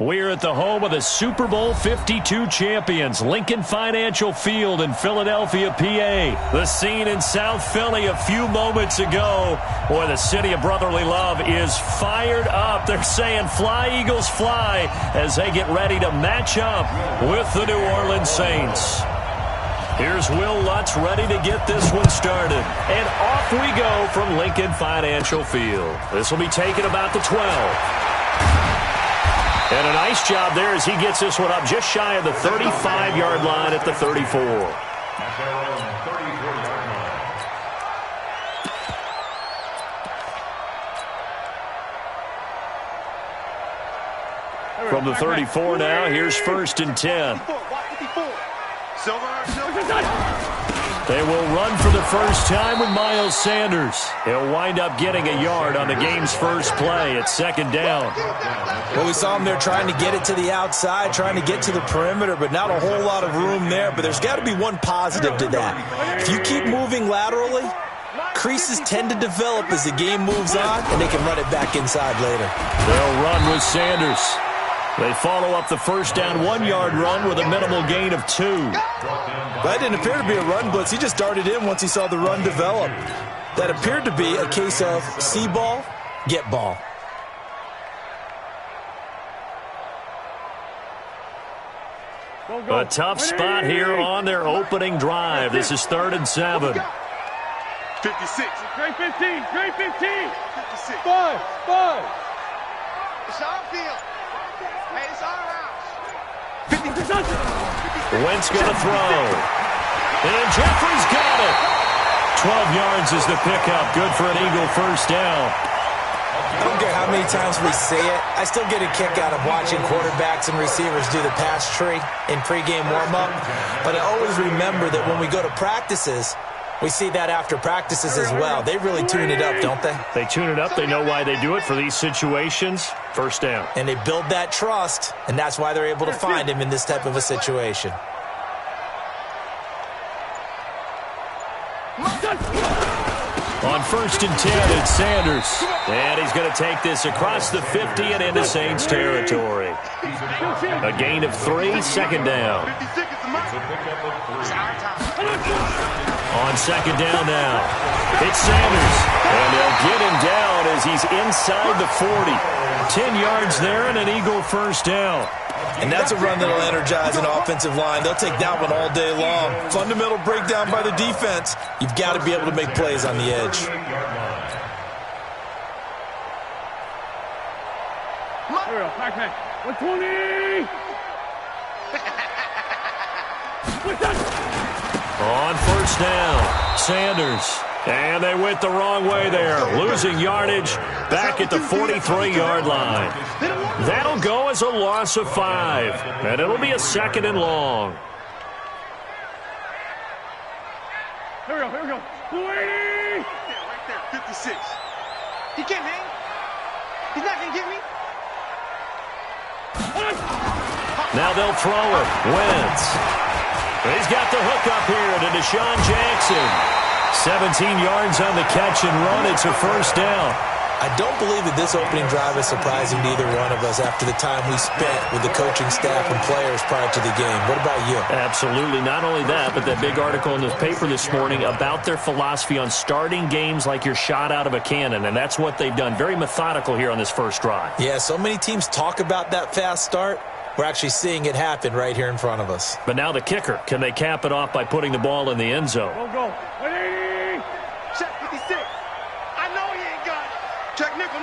We're at the home of the Super Bowl 52 champions, Lincoln Financial Field in Philadelphia, PA. The scene in South Philly a few moments ago. Boy, the city of brotherly love is fired up. They're saying, "Fly, Eagles, fly," as they get ready to match up with the New Orleans Saints. Here's Will Lutz ready to get this one started. And off we go from Lincoln Financial Field. This will be taken about the 12. And a nice job there as he gets this one up just shy of the 35-yard line at the 34. From the 34 now, here's 1st and 10. They will run for the first time with Miles Sanders. He'll wind up getting a yard on the game's first play at 2nd down. Well, we saw him there trying to get it to the outside, trying to get to the perimeter, but not a whole lot of room there. But there's got to be one positive to that. If you keep moving laterally, creases tend to develop as the game moves on, and they can run it back inside later. They'll run with Sanders. They follow up the first down 1-yard run with a minimal gain of 2. That didn't appear to be a run blitz. He just darted in once he saw the run develop. That appeared to be a case of see ball, get ball. A tough spot here on their opening drive. This is 3rd and 7. 56. Great 15. Great 15. 56. 5. It's our field. Hey, it's our house. 50. Wentz going to throw. And Jeffrey's got it. 12 yards is the pickup. Good for an Eagle first down. I don't care how many times we say it, I still get a kick out of watching quarterbacks and receivers do the pass tree in pregame warm-up. But I always remember that when we go to practices, we see that after practices as well. They really tune it up, don't they? They tune it up. They know why they do it for these situations. First down. And they build that trust, and that's why they're able to find him in this type of a situation. On 1st and 10, it's Sanders. And he's going to take this across the 50 and into Saints territory. A gain of 3, 2nd down. On 2nd down now, it's Sanders. And they'll get him down as he's inside the 40. 10 yards there and an Eagle first down. And that's a run that'll energize an offensive line. They'll take that one all day long. Fundamental breakdown by the defense. You've got to be able to make plays on the edge. There we go. Back. 120. On 1st down, Sanders. And they went the wrong way there, losing yardage back at the 43-yard line. That'll go as a loss of 5, and it'll be a 2nd and long. Here we go. 280. Right there, 56. He can't hang. He's not going to get me. Now they'll throw it. Wentz. He's got the hook up here to Deshaun Jackson. 17 yards on the catch and run. It's a first down. I don't believe that this opening drive is surprising to either one of us after the time we spent with the coaching staff and players prior to the game. What about you? Absolutely. Not only that, but that big article in the paper this morning about their philosophy on starting games like you're shot out of a cannon, and that's what they've done. Very methodical here on this first drive. Yeah, so many teams talk about that fast start. We're actually seeing it happen right here in front of us. But now the kicker. Can they cap it off by putting the ball in the end zone? Go. 180. Check 56. I know he ain't got it. Check nickel.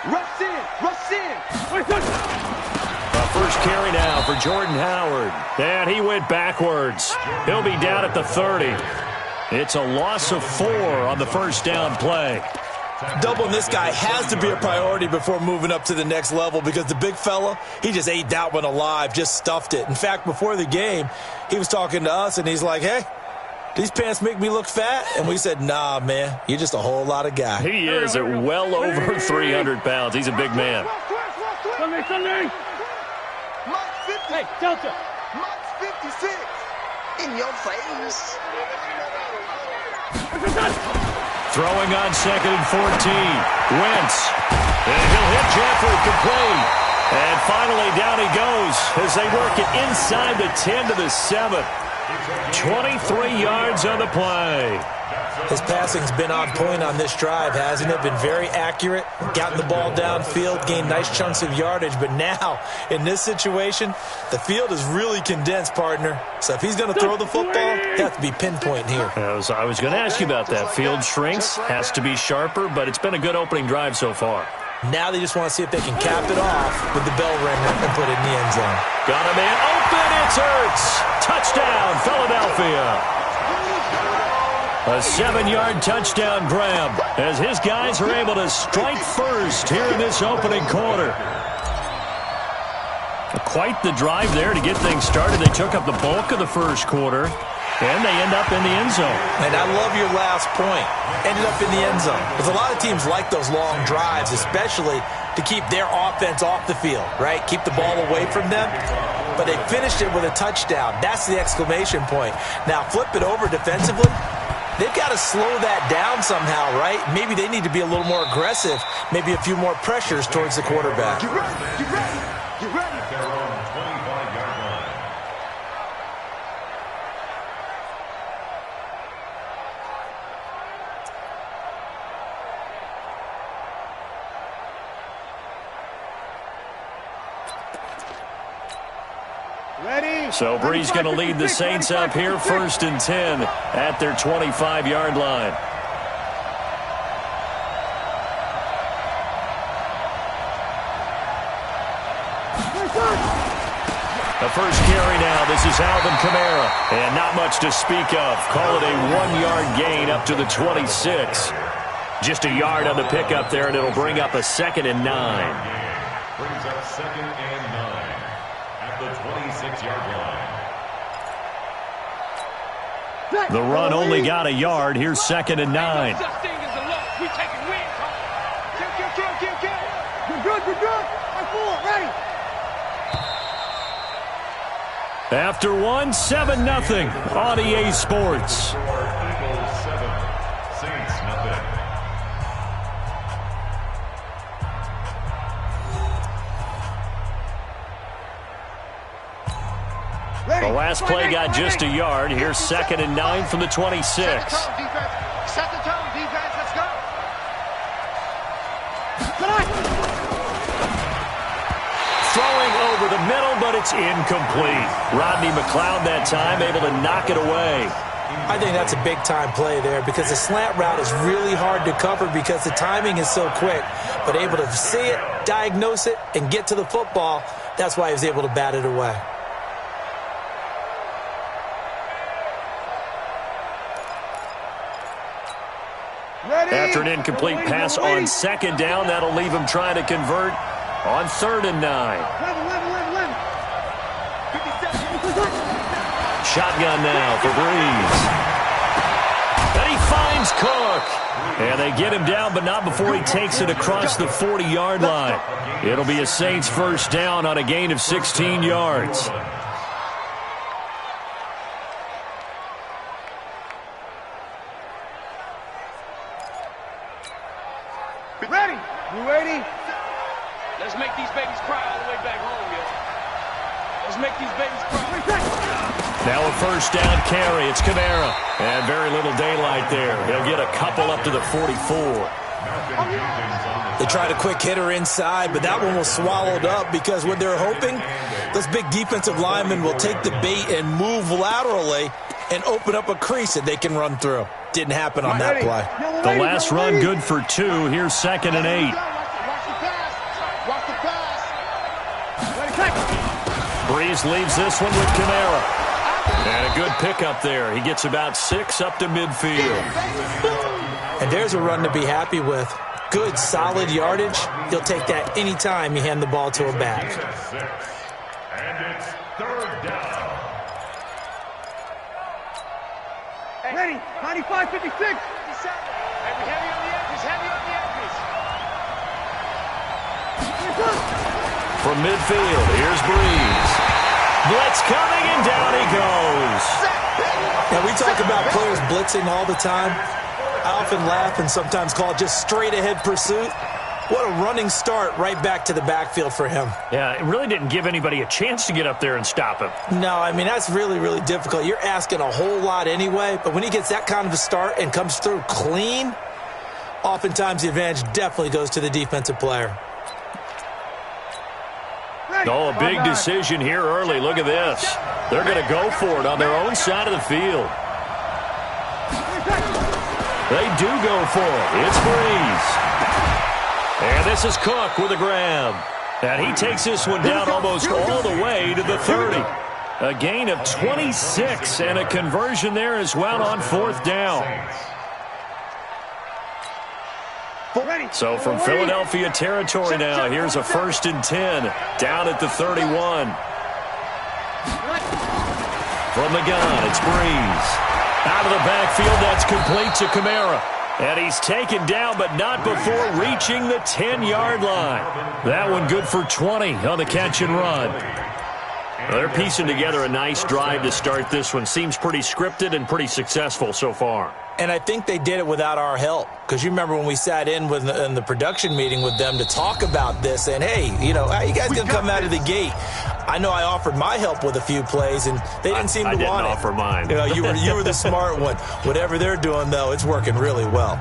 Rush in. First carry now for Jordan Howard. And he went backwards. He'll be down at the 30. It's a loss of 4 on the first down play. Doubling this guy has to be a priority before moving up to the next level because the big fella, he just ate that one alive, just stuffed it. In fact, before the game, he was talking to us, and he's like, hey, these pants make me look fat? And we said, nah, man, you're just a whole lot of guy. He is at well over 300 pounds. He's a big man. Sunday. Hey, Delta. March 56. In your face. Throwing on 2nd and 14. Wentz. And he'll hit Jeffrey complete. And finally down he goes as they work it inside the 10 to the 7. 23 yards on the play. His passing's been on point on this drive, hasn't it? Been very accurate, gotten the ball downfield, gained nice chunks of yardage. But now, in this situation, the field is really condensed, partner. So if he's going to throw the football, he'll have to be pinpoint here. I was going to ask you about that. Field shrinks, has to be sharper, but it's been a good opening drive so far. Now they just want to see if they can cap it off with the bell ringer and put it in the end zone. Got a man open. It's Ertz. Touchdown, Philadelphia. A 7-yard touchdown grab as his guys are able to strike first here in this opening quarter. Quite the drive there to get things started. They took up the bulk of the first quarter, and they end up in the end zone. And I love your last point. Ended up in the end zone. Because a lot of teams like those long drives, especially to keep their offense off the field, right? Keep the ball away from them. But they finished it with a touchdown. That's the exclamation point. Now flip it over defensively. They've got to slow that down somehow, right? Maybe they need to be a little more aggressive. Maybe a few more pressures towards the quarterback. Get ready, get ready, get ready. They're on 25-yard line. Ready? So Brees going to lead the Saints up here 1st and 10 at their 25-yard line. The first carry now. This is Alvin Kamara. And not much to speak of. Call it a 1-yard gain up to the 26. Just a yard on the pickup there, and it'll bring up a 2nd and 9. Brings up 2nd and 9 at the 26-yard line. The run only got a yard. Here's 2nd and 9. Such thing as a look. We taking wins. Kill. You're good. I'm full. Ready. After 1, 7-0 on EA Sports. Eagles 7, Saints nothing. Ready. The last play got just a yard. Here's 2nd and 9 from the 26. Set the tone, defense. Let's go. Throwing over the middle, but it's incomplete. Rodney McLeod that time able to knock it away. I think that's a big-time play there because the slant route is really hard to cover because the timing is so quick. But able to see it, diagnose it, and get to the football, that's why he was able to bat it away. After an incomplete pass on 2nd down, that'll leave him trying to convert on 3rd and 9. Shotgun now for Brees. And he finds Cook. And they get him down, but not before he takes it across the 40-yard line. It'll be a Saints first down on a gain of 16 yards. Ready. You ready? Let's make these babies cry all the way back home, yo. Let's make these babies cry. Now a first down carry. It's Kamara. And very little daylight there. He'll get a couple up to the 44. They tried a quick hitter inside, but that one was swallowed up because what they're hoping, those big defensive linemen will take the bait and move laterally and open up a crease that they can run through. Didn't happen on that play. The last run good for 2. Here's 2nd and 8. Watch the pass. Brees leaves this one with Kamara. And a good pickup there. He gets about 6 up to midfield. And there's a run to be happy with. Good, solid yardage. He'll take that anytime you hand the ball to a back. And it's 3rd down. Ready. 95, 56. 57. Heavy on the edges. Heavy on the edges. From midfield, here's Brees. Blitz coming, and down he goes. Now, we talk about players blitzing all the time. I often laugh and sometimes call it just straight-ahead pursuit. What a running start right back to the backfield for him. Yeah, it really didn't give anybody a chance to get up there and stop him. No, I mean, that's really, really difficult. You're asking a whole lot anyway, but when he gets that kind of a start and comes through clean, oftentimes the advantage definitely goes to the defensive player. Oh, a big decision here early. Look at this. They're going to go for it on their own side of the field. They do go for it. It's Breeze. And this is Cook with a grab. And he takes this one down almost all the way to the 30. A gain of 26 and a conversion there as well on 4th down. So from Philadelphia territory now, here's a 1st and 10 down at the 31. From the gun, it's Breeze. Out of the backfield, that's complete to Kamara. And he's taken down, but not before reaching the 10-yard line. That one good for 20 on the catch and run. Well, they're piecing together a nice drive to start this one. Seems pretty scripted and pretty successful so far. And I think they did it without our help. Because you remember when we sat in the production meeting with them to talk about this, and hey, you know, how you guys going to come out of the gate? I know I offered my help with a few plays, and they didn't seem to want it. I didn't offer mine. You know, you were the smart one. Whatever they're doing, though, it's working really well.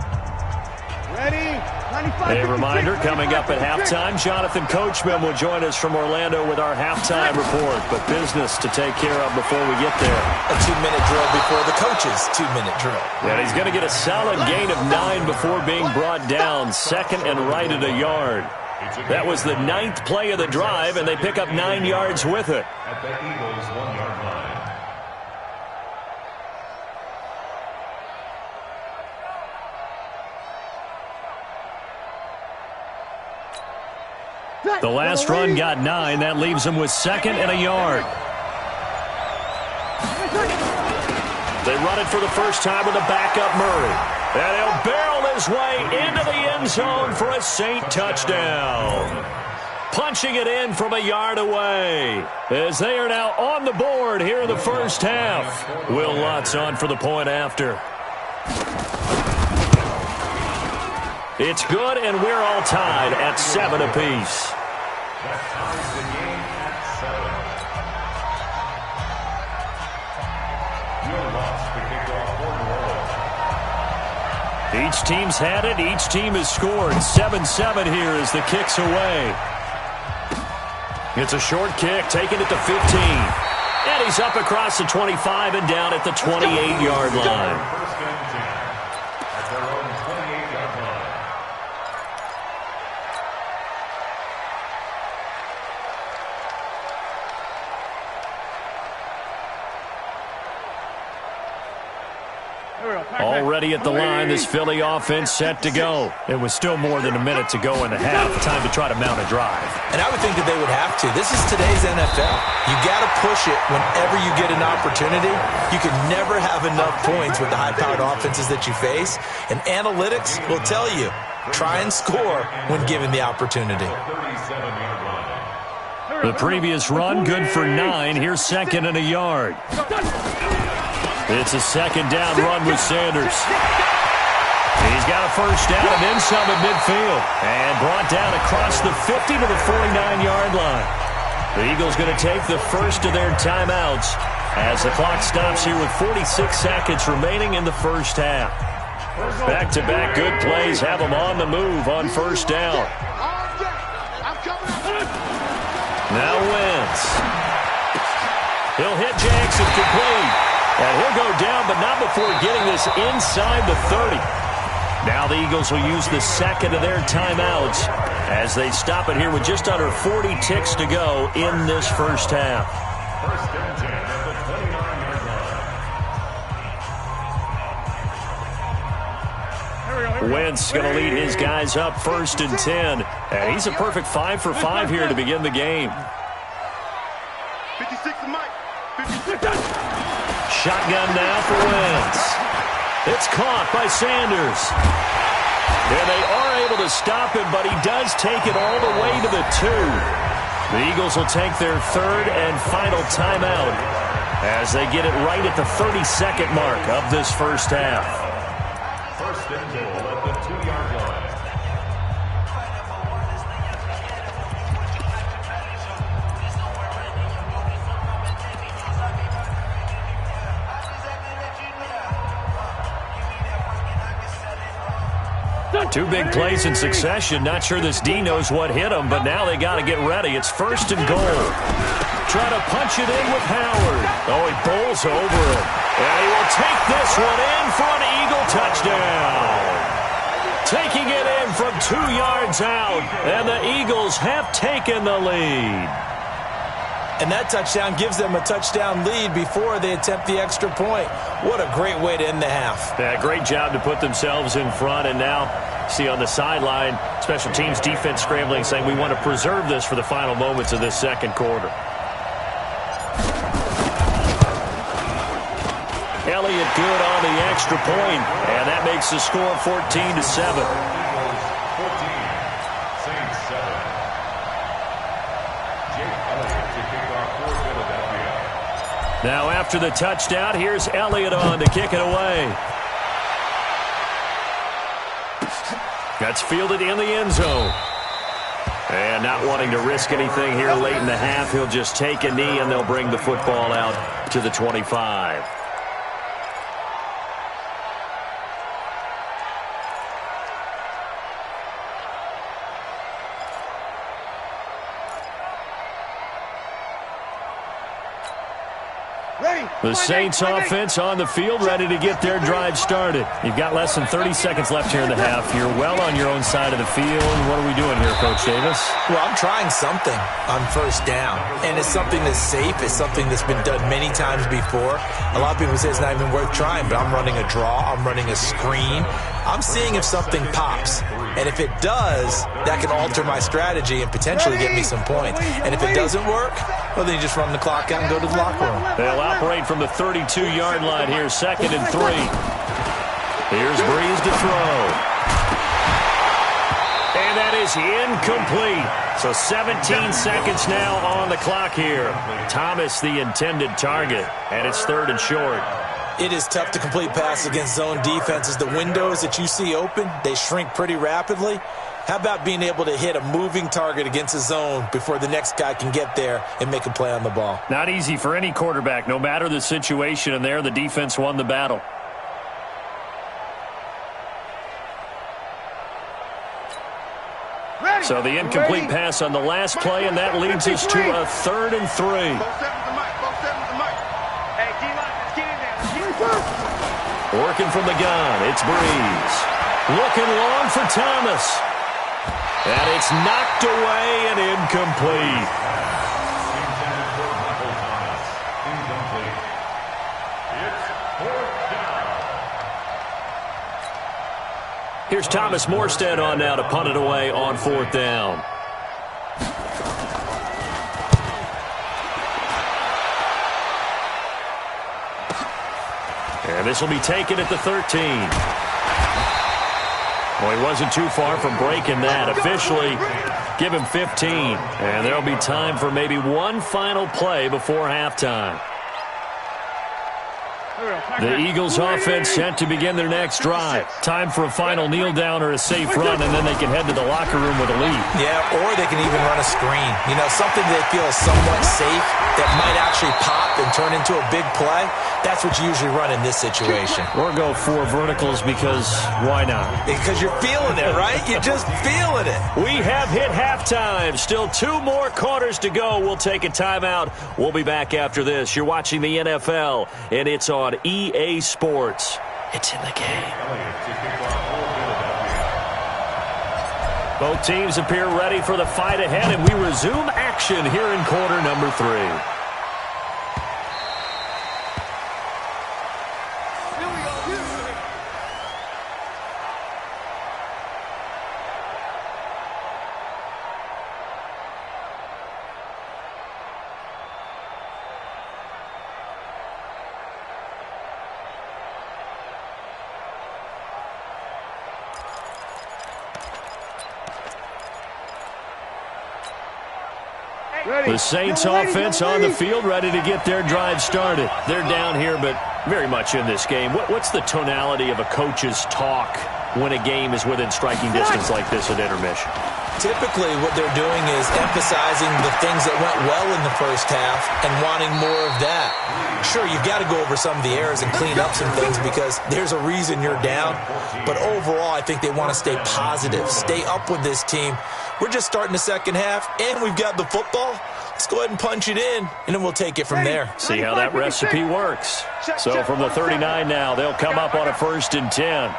Ready? A reminder, coming up at halftime, Jonathan Coachman will join us from Orlando with our halftime report. But business to take care of before we get there. A 2-minute drill before the coach's 2-minute drill. And he's going to get a solid gain of 9 before being brought down. 2nd and right at a yard. That was the 9th play of the drive, and they pick up 9 yards with it. At the Eagles' 1-yard line. The last run got 9. That leaves him with 2nd and a yard. They run it for the first time with a backup Murray. And he'll barrel his way into the end zone for a Saint touchdown. Punching it in from a yard away. As they are now on the board here in the first half. Will Lutz on for the point after. It's good, and we're all tied at 7 apiece. That ties the game at 7. Will Lutz to kick off for New Orleans. Each team's had it. Each team has scored. 7-7 here as the kick's away. It's a short kick, taken at the 15. And he's up across the 25 and down at the 28-yard line. First and 10 at their own 28-yard line. Already at the line, this Philly offense set to go. It was still more than a minute to go in the half. Time to try to mount a drive. And I would think that they would have to. This is today's NFL. You got to push it whenever you get an opportunity. You can never have enough points with the high-powered offenses that you face. And analytics will tell you, try and score when given the opportunity. 37-yard line. The previous run, good for 9. Here's 2nd and a yard. It's a 2nd down run with Sanders. He's got a first down and then some at midfield. And brought down across the 50 to the 49-yard line. The Eagles going to take the first of their timeouts as the clock stops here with 46 seconds remaining in the first half. Back-to-back good plays have them on the move on first down. Now Wentz. He'll hit Jackson complete. And he'll go down, but not before getting this inside the 30. Now the Eagles will use the 2nd of their timeouts as they stop it here with just under 40 ticks to go in this first half. First and 10 at the 29-yard line. Wentz going to lead his guys up 1st and 10. And he's a perfect 5 for 5 here to begin the game. 56 to Mike. 56. Shotgun now for Wentz. It's caught by Sanders. And they are able to stop him, but he does take it all the way to the 2. The Eagles will take their 3rd and final timeout as they get it right at the 32nd mark of this first half. First and goal at the 2-yard line. Yeah, 2 big plays in succession. Not sure this D knows what hit him, but now they got to get ready. It's 1st and goal. Try to punch it in with Howard. Oh, he bowls over it. And he will take this one in for an Eagle touchdown. Taking it in from 2 yards out, and the Eagles have taken the lead. And that touchdown gives them a touchdown lead before they attempt the extra point. What a great way to end the half. Yeah, great job to put themselves in front, and now see on the sideline, special teams defense scrambling, saying we want to preserve this for the final moments of this second quarter. Elliott good on the extra point, and that makes the score 14-7. Now after the touchdown, here's Elliott on to kick it away. That's fielded in the end zone. And not wanting to risk anything here late in the half, he'll just take a knee and they'll bring the football out to the 25. The Saints offense on the field, ready to get their drive started. You've got less than 30 seconds left here in the half. You're well on your own side of the field. What are we doing here, Coach Davis? Well, I'm trying something on 1st down, and it's something that's safe. It's something that's been done many times before. A lot of people say it's not even worth trying, but I'm running a draw. I'm running a screen. I'm seeing if something pops. And if it does, that can alter my strategy and potentially get me some points. And if it doesn't work, well, then you just run the clock out and go to the locker room. They'll operate from the 32-yard line here, 2nd and 3. Here's Breeze to throw. And that is incomplete. So 17 seconds now on the clock here. Thomas the intended target, and it's 3rd and short. It is tough to complete passes against zone defenses. The windows that you see open, they shrink pretty rapidly. How about being able to hit a moving target against a zone before the next guy can get there and make a play on the ball? Not easy for any quarterback, no matter the situation, and there the defense won the battle. So the incomplete pass on the last play, and that leads us to a 3rd and 3. Working from the gun, it's Breeze. Looking long for Thomas. And it's knocked away and incomplete. Here's Thomas Morstead on now to punt it away on 4th down. And this will be taken at the 13. Well, he wasn't too far from breaking that. Officially, give him 15. And there'll be time for maybe one final play before halftime. The Eagles offense set to begin their next drive. Time for a final kneel down or a safe run, and then they can head to the locker room with a lead. Yeah, or they can even run a screen. You know, something they feel is somewhat safe that might actually pop and turn into a big play. That's what you usually run in this situation. Or go 4 verticals because why not? Because you're feeling it, right? You're just feeling it. We have hit halftime. Still 2 more quarters to go. We'll take a timeout. We'll be back after this. You're watching the NFL, and it's on EA Sports. It's in the game. Both teams appear ready for the fight ahead, and we resume action here in quarter number 3. The Saints offense on the field, ready to get their drive started. They're down here, but very much in this game. What's the tonality of a coach's talk when a game is within striking distance like this at intermission? Typically, what they're doing is emphasizing the things that went well in the first half and wanting more of that. Sure, you've got to go over some of the errors and clean up some things because there's a reason you're down. But overall, I think they want to stay positive, stay up with this team. We're just starting the second half, and we've got the football. Let's go ahead and punch it in, and then we'll take it from there. See how that recipe works. So from the 39 now, they'll come up on a 1st and 10.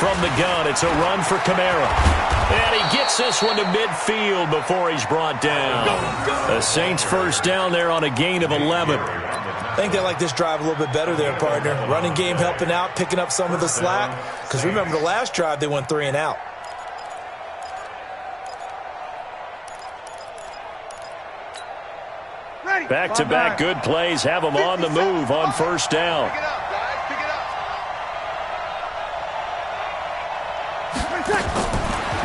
From the gun, it's a run for Kamara. And he gets this one to midfield before he's brought down. The Saints first down there on a gain of 11. I think they like this drive a little bit better there, partner. Running game helping out, picking up some of the slack. Because remember, the last drive, they went 3 and out. Back-to-back good plays have them on the move on first down. Pick it up, guys. Pick it up.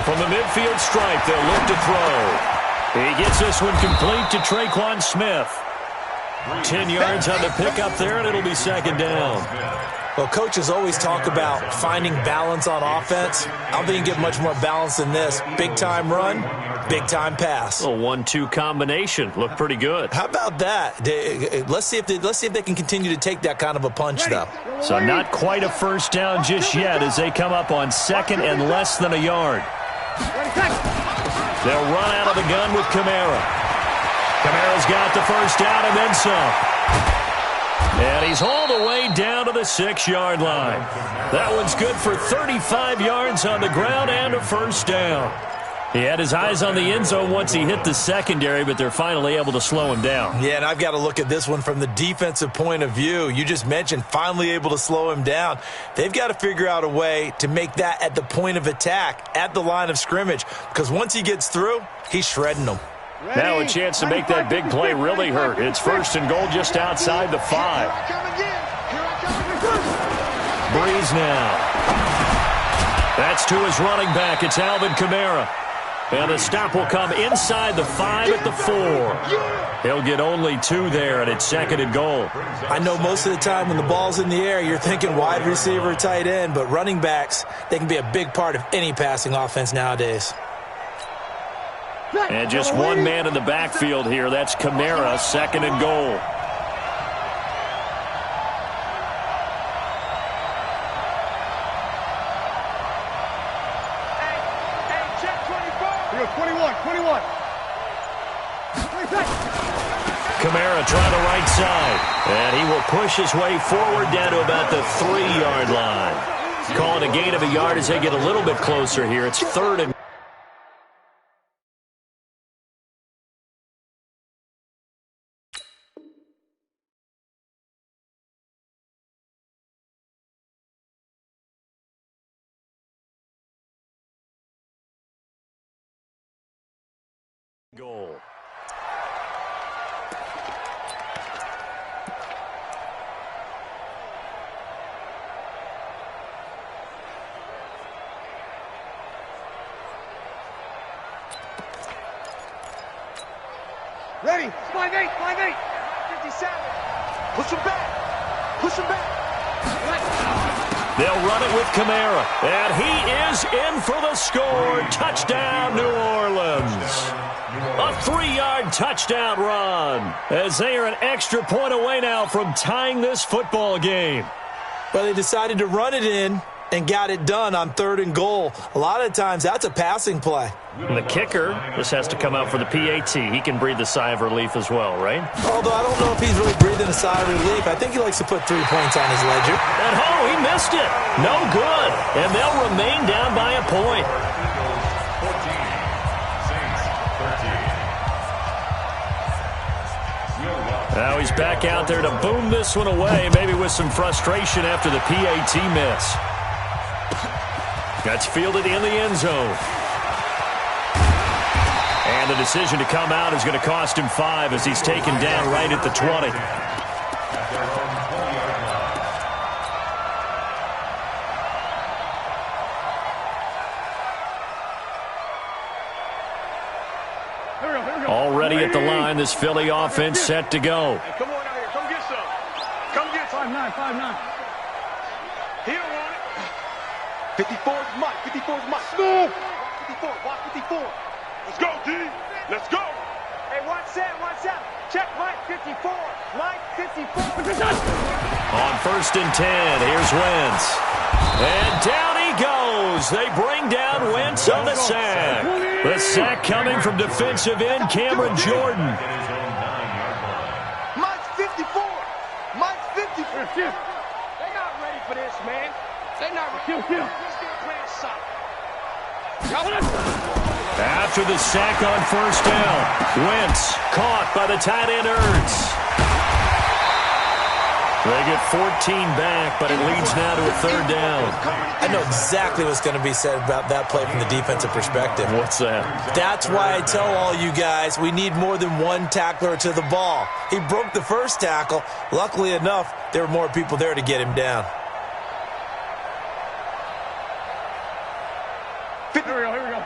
From the midfield stripe, they'll look to throw. He gets this one complete to Traquan Smith. 10 yards on the pickup there, and it'll be 2nd down. Well, coaches always talk about finding balance on offense. I don't think you get much more balance than this. Big-time run, big-time pass. A 1-2 combination. Looked pretty good. How about that? Let's see if they can continue to take that kind of a punch, though. So not quite a first down just yet as they come up on 2nd and less than a yard. They'll run out of the gun with Kamara. Kamara's got the first down and then some. And he's hauled away down to the 6-yard line. That one's good for 35 yards on the ground and a first down. He had his eyes on the end zone once he hit the secondary, but they're finally able to slow him down. Yeah, and I've got to look at this one from the defensive point of view. You just mentioned finally able to slow him down. They've got to figure out a way to make that at the point of attack, at the line of scrimmage, because once he gets through, he's shredding them. Now a chance to make that big play really hurt. It's 1st and goal just outside the 5. Breeze now. That's to his running back. It's Alvin Kamara. And the stop will come inside the 5 at the 4. He'll get only 2 there, and it's 2nd and goal. I know most of the time when the ball's in the air, you're thinking wide receiver, tight end, but running backs, they can be a big part of any passing offense nowadays. And just one man in the backfield here. That's Kamara, 2nd and goal. Kamara trying the right side. And he will push his way forward down to about the 3-yard line. Calling a gain of a yard as they get a little bit closer here. It's 3rd and goal. Ready. 5-8. 57. Push him back. Push him back. They'll run it with Kamara. And he is in for the score. Touchdown, New Orleans. A 3-yard touchdown run as they are an extra point away now from tying this football game. Well, they decided to run it in and got it done on 3rd and goal. A lot of times that's a passing play. And the kicker, this has to come out for the PAT. He can breathe a sigh of relief as well, right? Although I don't know if he's really breathing a sigh of relief. I think he likes to put 3 points on his ledger. And he missed it. No good. And they'll remain down by a point. 14, Saints 13. Now he's back out there to boom this one away, maybe with some frustration after the PAT miss. That's fielded in the end zone. And the decision to come out is going to cost him 5 as he's taken down right at the 20. Already at the line, this Philly offense set to go. Hey, come on out here. Come get some. Come get some. 5-9. He don't want it. 54 is Mike. 54 is Mike. Smooth. Watch 54. Let's go, D. Let's go. Hey, watch that. Check Mike 54. Mike 54. On 1st and 10, here's Wentz. And down he goes. They bring down Wentz on the sack. The sack coming from defensive end Cameron Jordan. Mike's 54. Mike's 54. They're not ready for this, man. They're not ready. This game plan sucks. After the sack on 1st down, Wentz caught by the tight end Ertz. They get 14 back, but it leads now to a 3rd down. I know exactly what's going to be said about that play from the defensive perspective. What's that? That's why I tell all you guys we need more than one tackler to the ball. He broke the first tackle. Luckily enough, there were more people there to get him down. Here we go.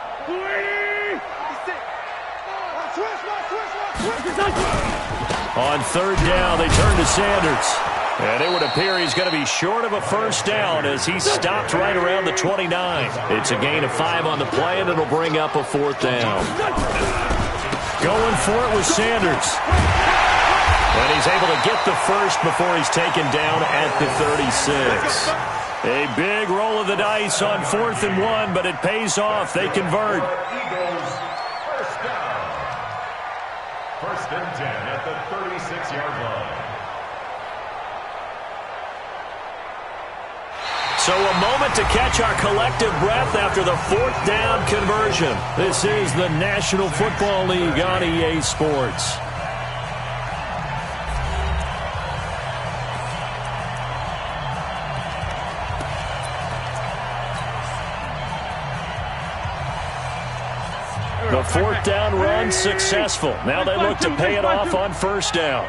On 3rd down, they turn to Sanders. And it would appear he's going to be short of a 1st down as he stopped right around the 29. It's a gain of 5 on the play, and it'll bring up a 4th down. Going for it with Sanders. And he's able to get the first before he's taken down at the 36. A big roll of the dice on 4th and 1, but it pays off. They convert. Eagles, 1st down. 1st and 10 at the 36-yard line. So a moment to catch our collective breath after the 4th down conversion. This is the National Football League on EA Sports. The 4th down run successful. Now they look to pay it off on 1st down.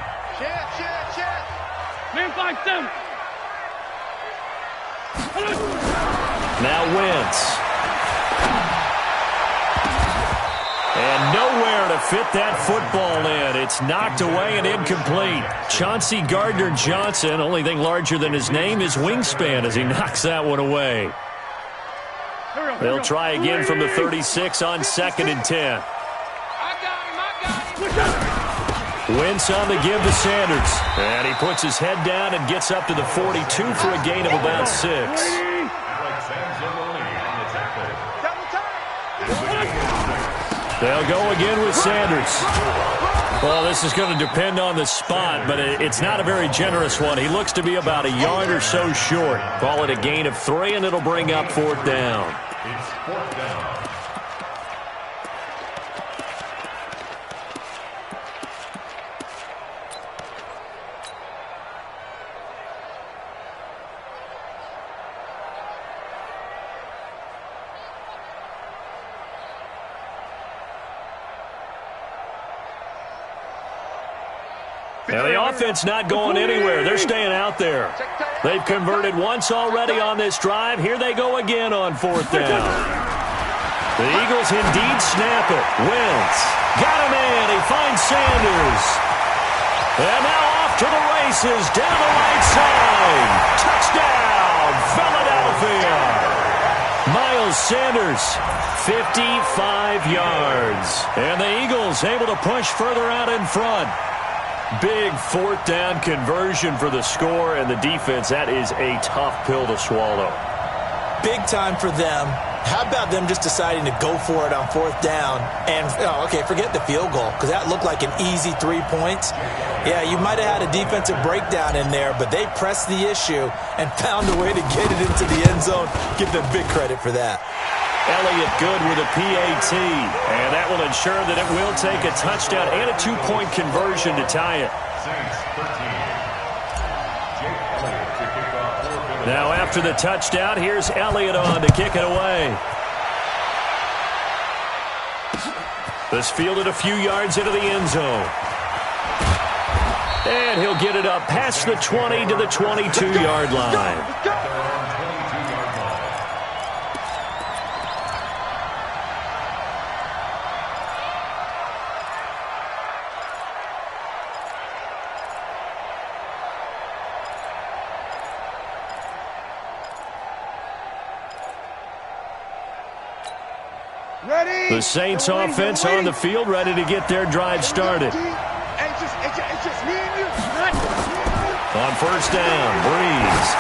Man, 5-7. Now Wentz. And nowhere to fit that football in. It's knocked away and incomplete. Chauncey Gardner-Johnson, only thing larger than his name is wingspan as he knocks that one away. They'll try again from the 36 on 2nd and 10. Wentz on the give to Sanders. And he puts his head down and gets up to the 42 for a gain of about 6. They'll go again with Sanders. Well, this is going to depend on the spot, but it's not a very generous one. He looks to be about a yard or so short. Call it a gain of 3, and it'll bring up 4th down. It's 4th down. Now the offense not going anywhere. They're staying out there. They've converted once already on this drive. Here they go again on 4th down. The Eagles indeed snap it. Wentz got him in. He finds Sanders. And now off to the races down the right side. Touchdown, Philadelphia. Miles Sanders, 55 yards. And the Eagles able to push further out in front. Big 4th down conversion for the score, and the defense, that is a tough pill to swallow. Big time for them. How about them just deciding to go for it on 4th down? And, okay, forget the field goal, because that looked like an easy 3 points. Yeah, you might have had a defensive breakdown in there, but they pressed the issue and found a way to get it into the end zone. Give them big credit for that. Elliott good with a PAT, and that will ensure that it will take a touchdown and a 2-point conversion to tie it. Now after the touchdown, here's Elliott on to kick it away. This fielded a few yards into the end zone. And he'll get it up past the 20 to the 22-yard line. The Saints offense on the field, ready to get their drive started. It's just me and you. On first down, Breeze.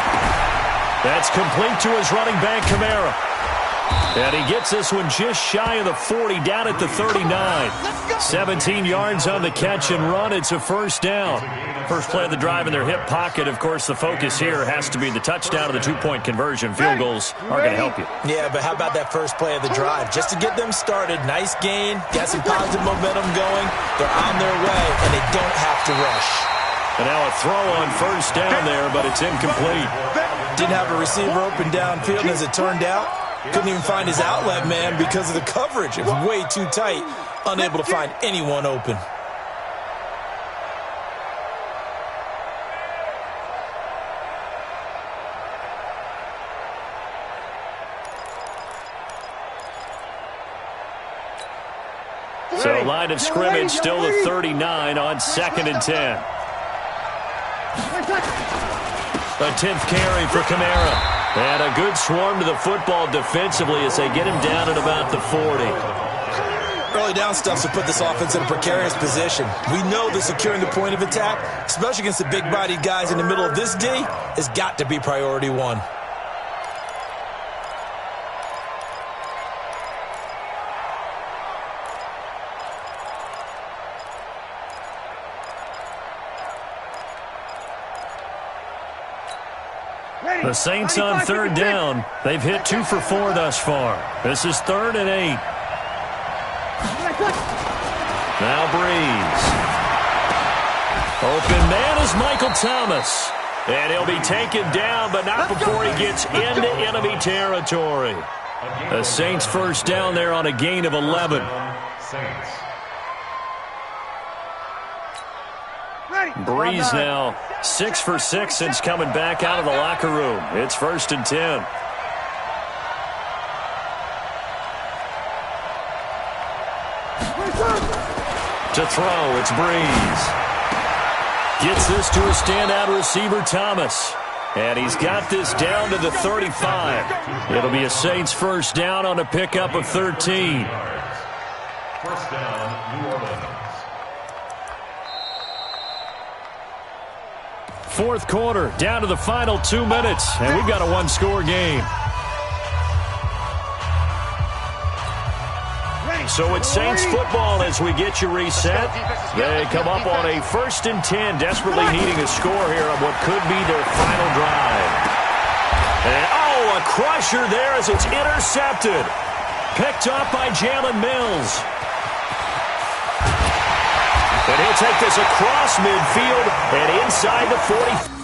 That's complete to his running back, Kamara. And he gets this one just shy of the 40, down at the 39. 17 yards on the catch and run. It's a first down. First play of the drive in their hip pocket. Of course, the focus here has to be the touchdown and the two-point conversion. Field goals are going to help you. Yeah, but how about that first play of the drive? Just to get them started, nice gain, got some positive momentum going. They're on their way, and they don't have to rush. And now a throw on first down there, but it's incomplete. Didn't have a receiver open downfield, and as it turned out, couldn't even find his outlet man because of the coverage. It was way too tight, unable to find anyone open. So line of scrimmage still the 39 on 2nd and 10. A 10th carry for Kamara. And a good swarm to the football defensively as they get him down at about the 40. Early down stuff to put this offense in a precarious position. We know that securing the point of attack, especially against the big-bodied guys in the middle of this D, has got to be priority one. The Saints on third down. They've hit 2 for 4 thus far. This is 3rd and 8. Now Breeze. Open man is Michael Thomas. And he'll be taken down, but not before he gets into enemy territory. The Saints first down there on a gain of 11. Breeze now 6 for 6 since coming back out of the locker room. It's 1st and 10. To throw, it's Breeze. Gets this to a standout receiver, Thomas. And he's got this down to the 35. It'll be a Saints first down on a pickup of 13. First down, New Orleans. Fourth quarter, down to the final 2 minutes, and we've got a one-score game. So it's Saints football as we get you reset. They come up on a 1st and 10, desperately needing a score here on what could be their final drive. And, a crusher there as it's intercepted. Picked up by Jalen Mills. And he'll take this across midfield and inside the 40.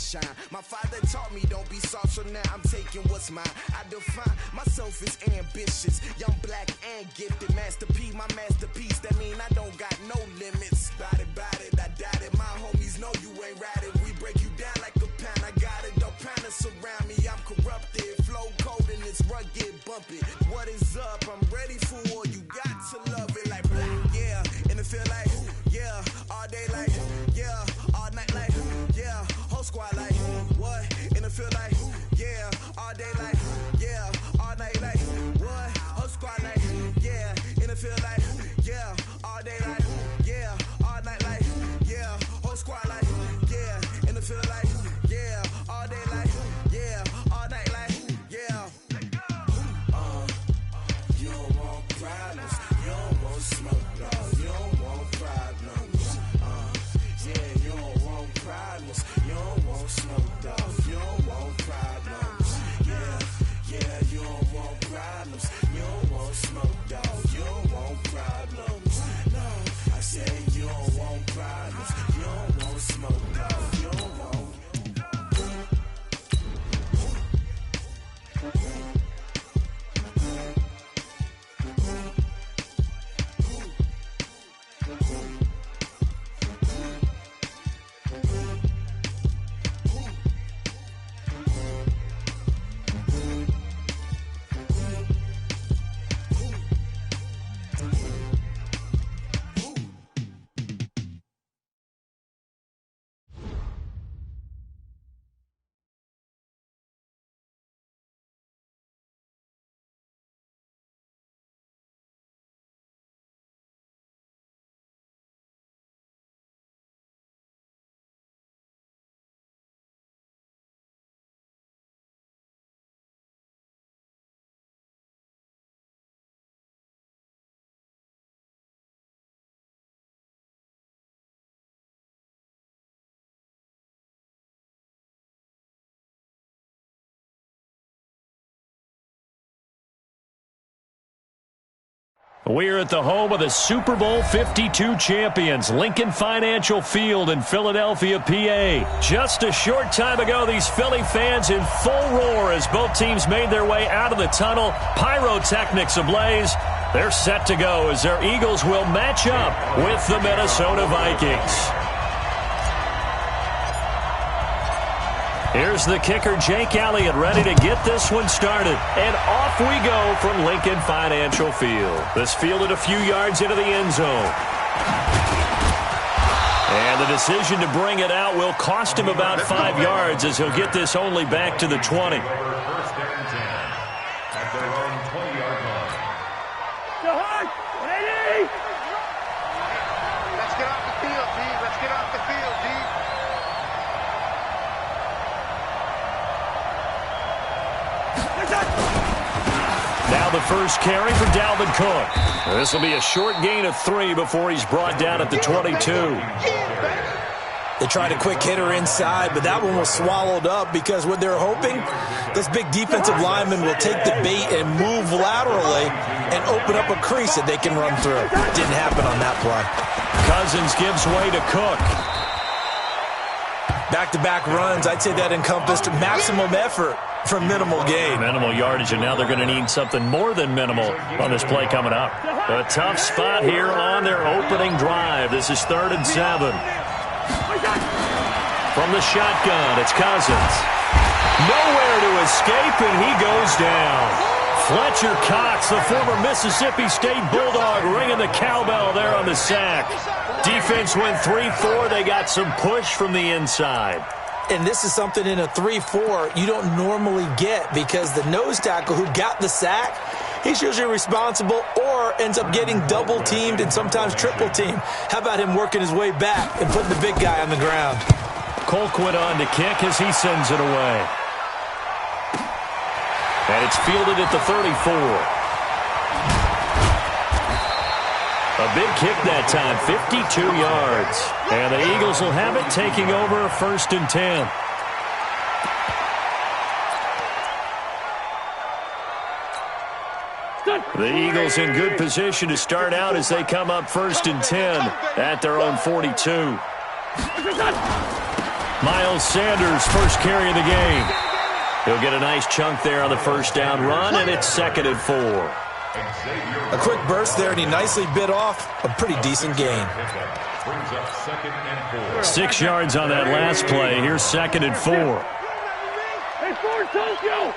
shine. My father taught me don't be soft, so now I'm taking what's mine. I define myself as ambitious, young, black, and gifted. Master P, my masterpiece. That mean I don't got no limits. Bout it, I doubt it. My homies know you ain't ratted. We break you down like a pound. I got it, don't panic surround me. I'm corrupted, flow cold and it's rugged, bumpy. What is up? I'm ready for war. You got to love it like yeah, and it feel like yeah, all day like yeah, all night like yeah, whole squad like what? And it feel like yeah, all day like yeah, all night like what? Whole squad like yeah, and it feel like yeah, all day like yeah, all night like yeah, whole squad like yeah, and it feel like yeah, all day like yeah, all night like yeah. You don't want problems, you don't want smoke, no, you don't want problems. Yeah, you don't want problems, you don't want smoke, dog, you don't want problems. Yeah, you don't want problems, you don't want smoke, dog, you don't want problems. No, I said you don't want problems, you don't want smoke, dog, you don't want. We're at the home of the Super Bowl 52 champions, Lincoln Financial Field in Philadelphia, PA. Just a short time ago, these Philly fans in full roar as both teams made their way out of the tunnel. Pyrotechnics ablaze. They're set to go as their Eagles will match up with the Minnesota Vikings. Here's the kicker, Jake Elliott, ready to get this one started. And off we go from Lincoln Financial Field. This fielded a few yards into the end zone. And the decision to bring it out will cost him about 5 yards as he'll get this only back to the 20. First and 10 at their own 20-yard line. Let's get off the field, D. Let's get off the field, D. Now the first carry for Dalvin Cook. This will be a short gain of 3 before he's brought down at the 22. They tried a quick hitter inside, but that one was swallowed up because what they're hoping, this big defensive lineman will take the bait and move laterally and open up a crease that they can run through. Didn't happen on that play. Cousins gives way to Cook. Back-to-back runs, I'd say that encompassed maximum effort for minimal gain. Minimal yardage, and now they're going to need something more than minimal on this play coming up. A tough spot here on their opening drive. This is 3rd and 7. From the shotgun, it's Cousins. Nowhere to escape, and he goes down. Fletcher Cox, the former Mississippi State Bulldog, ringing the cowbell there on the sack. Defense went 3-4. They got some push from the inside. And this is something in a 3-4 you don't normally get because the nose tackle who got the sack, he's usually responsible or ends up getting double-teamed and sometimes triple-teamed. How about him working his way back and putting the big guy on the ground? Colquitt on to kick as he sends it away. And it's fielded at the 34. A big kick that time, 52 yards. And the Eagles will have it, taking over 1st and 10. The Eagles in good position to start out as they come up 1st and 10 at their own 42. Miles Sanders, first carry of the game. He'll get a nice chunk there on the first down run, and it's 2nd and 4. A quick burst there, and he nicely bit off a pretty decent gain. 6 yards on that last play. Here's 2nd and 4. Hey, Ford, Tokyo!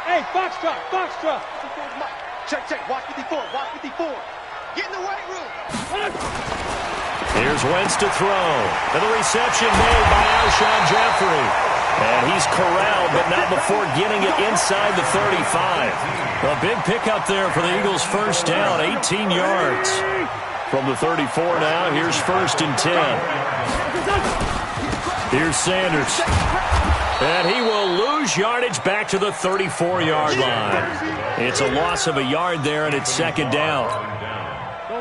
Hey, Foxtrot! Check, watch 54, watch 54. Get in the weight room. Here's Wentz to throw. And the reception made by Alshon Jeffrey. And he's corralled, but not before getting it inside the 35. A big pickup there for the Eagles' first down, 18 yards. From the 34 now, here's 1st and 10. Here's Sanders. And he will lose yardage back to the 34-yard line. It's a loss of a yard there, and it's 2nd down.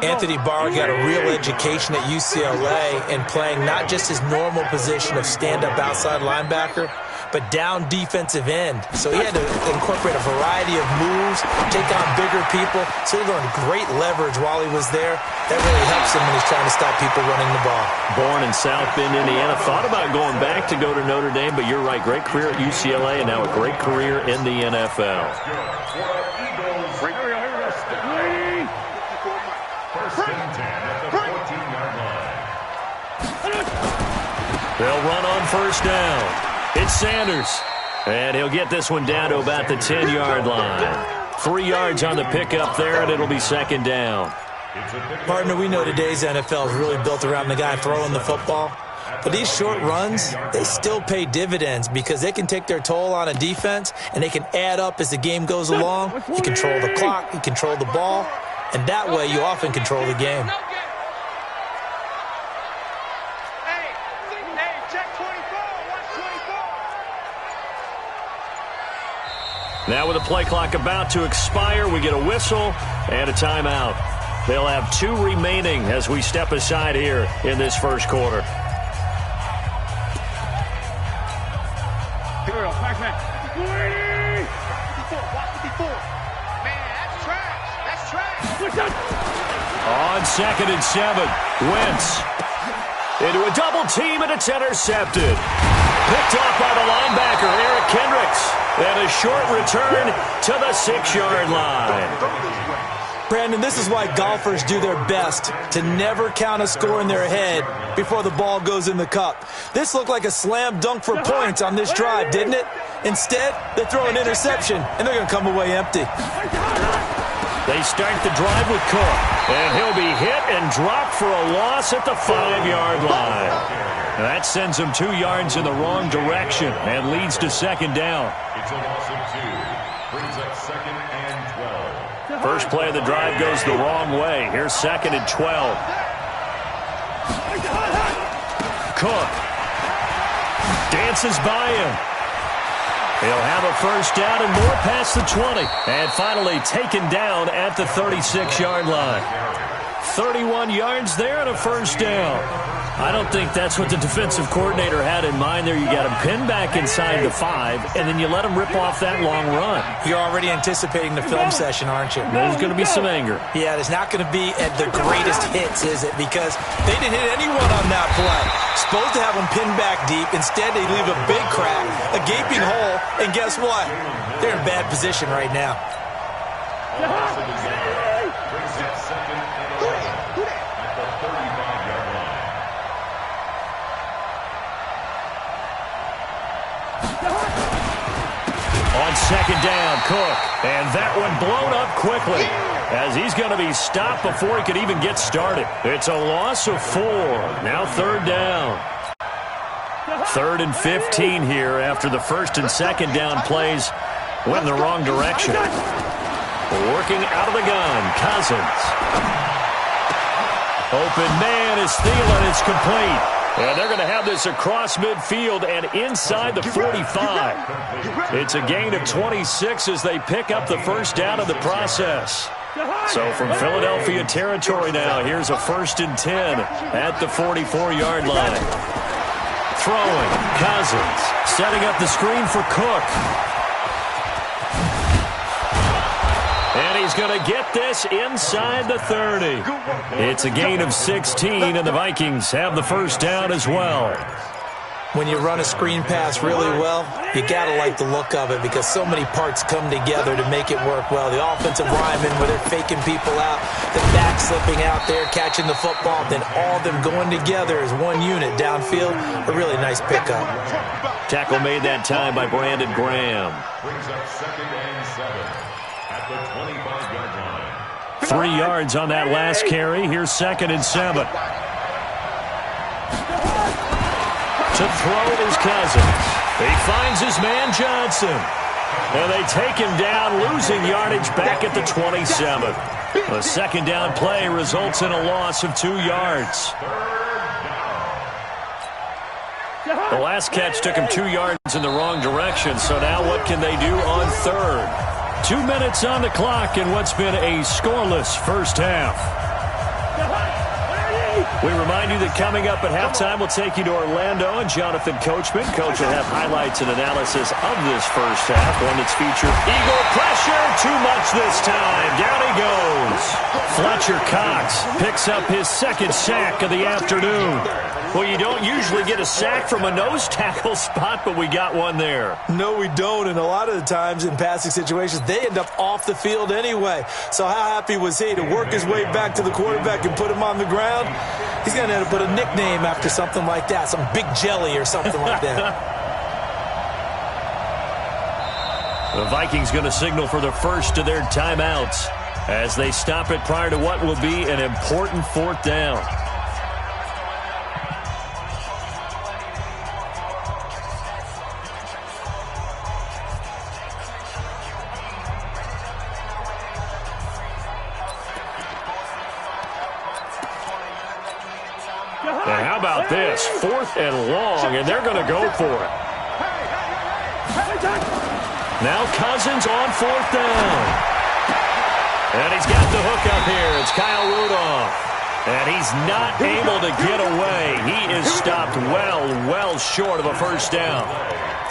Anthony Barr got a real education at UCLA and playing not just his normal position of stand-up outside linebacker, but down defensive end. So he had to incorporate a variety of moves, take on bigger people. So he learned great leverage while he was there. That really helps him when he's trying to stop people running the ball. Born in South Bend, Indiana. Thought about going back to go to Notre Dame, but you're right. Great career at UCLA and now a great career in the NFL. They'll run on first down. It's Sanders. And he'll get this one down to about the 10-yard line. 3 yards on the pickup there, and it'll be 2nd down. Partner, we know today's NFL is really built around the guy throwing the football. But these short runs, they still pay dividends because they can take their toll on a defense, and they can add up as the game goes along. You control the clock, you control the ball, and that way you often control the game. Now with the play clock about to expire, we get a whistle and a timeout. They'll have 2 remaining as we step aside here in this first quarter. Here we go, man. 54. Man, that's trash. On 2nd and 7, Wentz into a double team, and it's intercepted. Picked off by the linebacker, Eric Kendricks. And a short return to the 6-yard line. Brandon, this is why golfers do their best to never count a score in their head before the ball goes in the cup. This looked like a slam dunk for points on this drive, didn't it? Instead, they throw an interception, and they're going to come away empty. They start the drive with Cook, and he'll be hit and dropped for a loss at the 5-yard line. That sends him 2 yards in the wrong direction and leads to 2nd down. It's a loss of 2. Brings up 2nd and 12. First play of the drive goes the wrong way. Here's 2nd and 12. Cook dances by him. He'll have a first down and more past the 20. And finally taken down at the 36-yard line. 31 yards there and a first down. I don't think that's what the defensive coordinator had in mind there. You got him pinned back inside the 5, and then you let him rip off that long run. You're already anticipating the film session, aren't you? There's going to be some anger. Yeah, there's not going to be at the greatest hits, is it? Because they didn't hit anyone on that play. Supposed to have them pinned back deep. Instead, they leave a big crack, a gaping hole, and guess what? They're in bad position right now. On 2nd down, Cook. And that one blown up quickly as he's going to be stopped before he could even get started. It's a loss of 4. Now 3rd down. 3rd and 15 here after the 1st and 2nd down plays went in the wrong direction. Working out of the gun, Cousins. Open man is Thielen. It's complete. And they're going to have this across midfield and inside the 45. It's a gain of 26 as they pick up the first down in the process. So from Philadelphia territory now, here's a 1st and 10 at the 44-yard line. Throwing, Cousins, setting up the screen for Cook. And he's going to get this inside the 30. It's a gain of 16, and the Vikings have the first down as well. When you run a screen pass really well, you got to like the look of it because so many parts come together to make it work well. The offensive linemen, where they're faking people out, the back slipping out there, catching the football, then all of them going together as one unit downfield. A really nice pickup. Tackle made that time by Brandon Graham. Brings up 2nd and 7 at the 25-yard line. 3 yards on that last carry. Here's 2nd and 7. To throw is Cousins. He finds his man Johnson. And they take him down, losing yardage back at the 27. The 2nd down play results in a loss of 2 yards. The last catch took him 2 yards in the wrong direction, so now what can they do on 3rd? 2 minutes on the clock in what's been a scoreless first half. We remind you that coming up at halftime, we'll take you to Orlando and Jonathan Coachman. Coach will have highlights and analysis of this first half, one that's featured Eagle pressure, too much this time. Down he goes. Fletcher Cox picks up his 2nd sack of the afternoon. Well, you don't usually get a sack from a nose tackle spot, but we got one there. No, we don't, and a lot of the times in passing situations, they end up off the field anyway. So how happy was he to work his way back to the quarterback and put him on the ground? He's going to end up put a nickname after something like that, some Big Jelly or something like that. The Vikings going to signal for the first of their timeouts as they stop it prior to what will be an important 4th down. And how about this? 4th and long, and they're going to go for it. Now Cousins on 4th down. And he's got the hook up here. It's Kyle Rudolph. And he's not able to get away. He is stopped well short of a first down.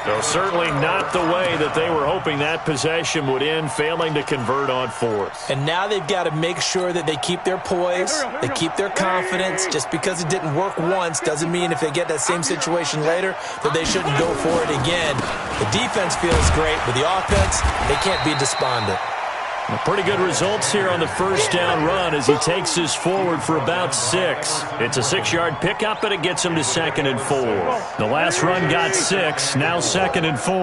So certainly not the way that they were hoping that possession would end, failing to convert on 4th. And now they've got to make sure that they keep their poise, they keep their confidence. Just because it didn't work once doesn't mean if they get that same situation later that they shouldn't go for it again. The defense feels great, but the offense, they can't be despondent. Pretty good results here on the first down run as he takes us forward for about 6. It's a 6-yard pickup, and it gets him to 2nd and 4. The last run got 6, now 2nd and 4.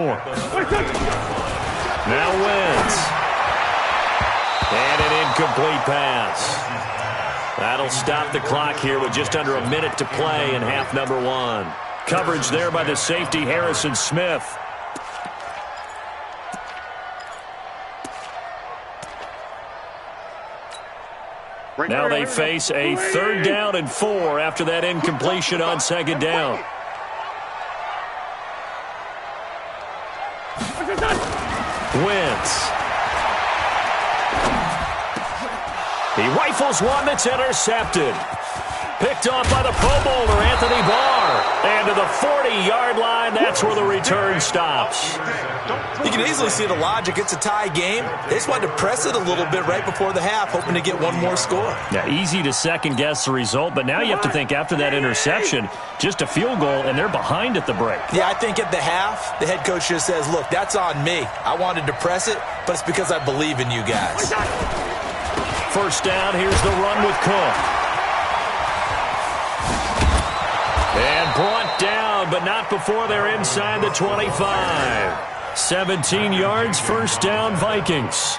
Now Wentz. And an incomplete pass. That'll stop the clock here with just under a minute to play in half number 1. Coverage there by the safety, Harrison Smith. Now they face a 3rd down and 4 after that incompletion on 2nd down. Wentz. He rifles one that's intercepted. Picked off by the Pro Bowler, Anthony Barr. And to the 40-yard line, that's where the return stops. You can easily see the logic. It's a tie game. They just wanted to press it a little bit right before the half, hoping to get one more score. Yeah, easy to second-guess the result, but now you have to think after that interception, just a field goal, and they're behind at the break. Yeah, I think at the half, the head coach just says, look, that's on me. I wanted to press it, but it's because I believe in you guys. First down, here's the run with Cook. And brought down, but not before they're inside the 25. 17 yards, first down, Vikings.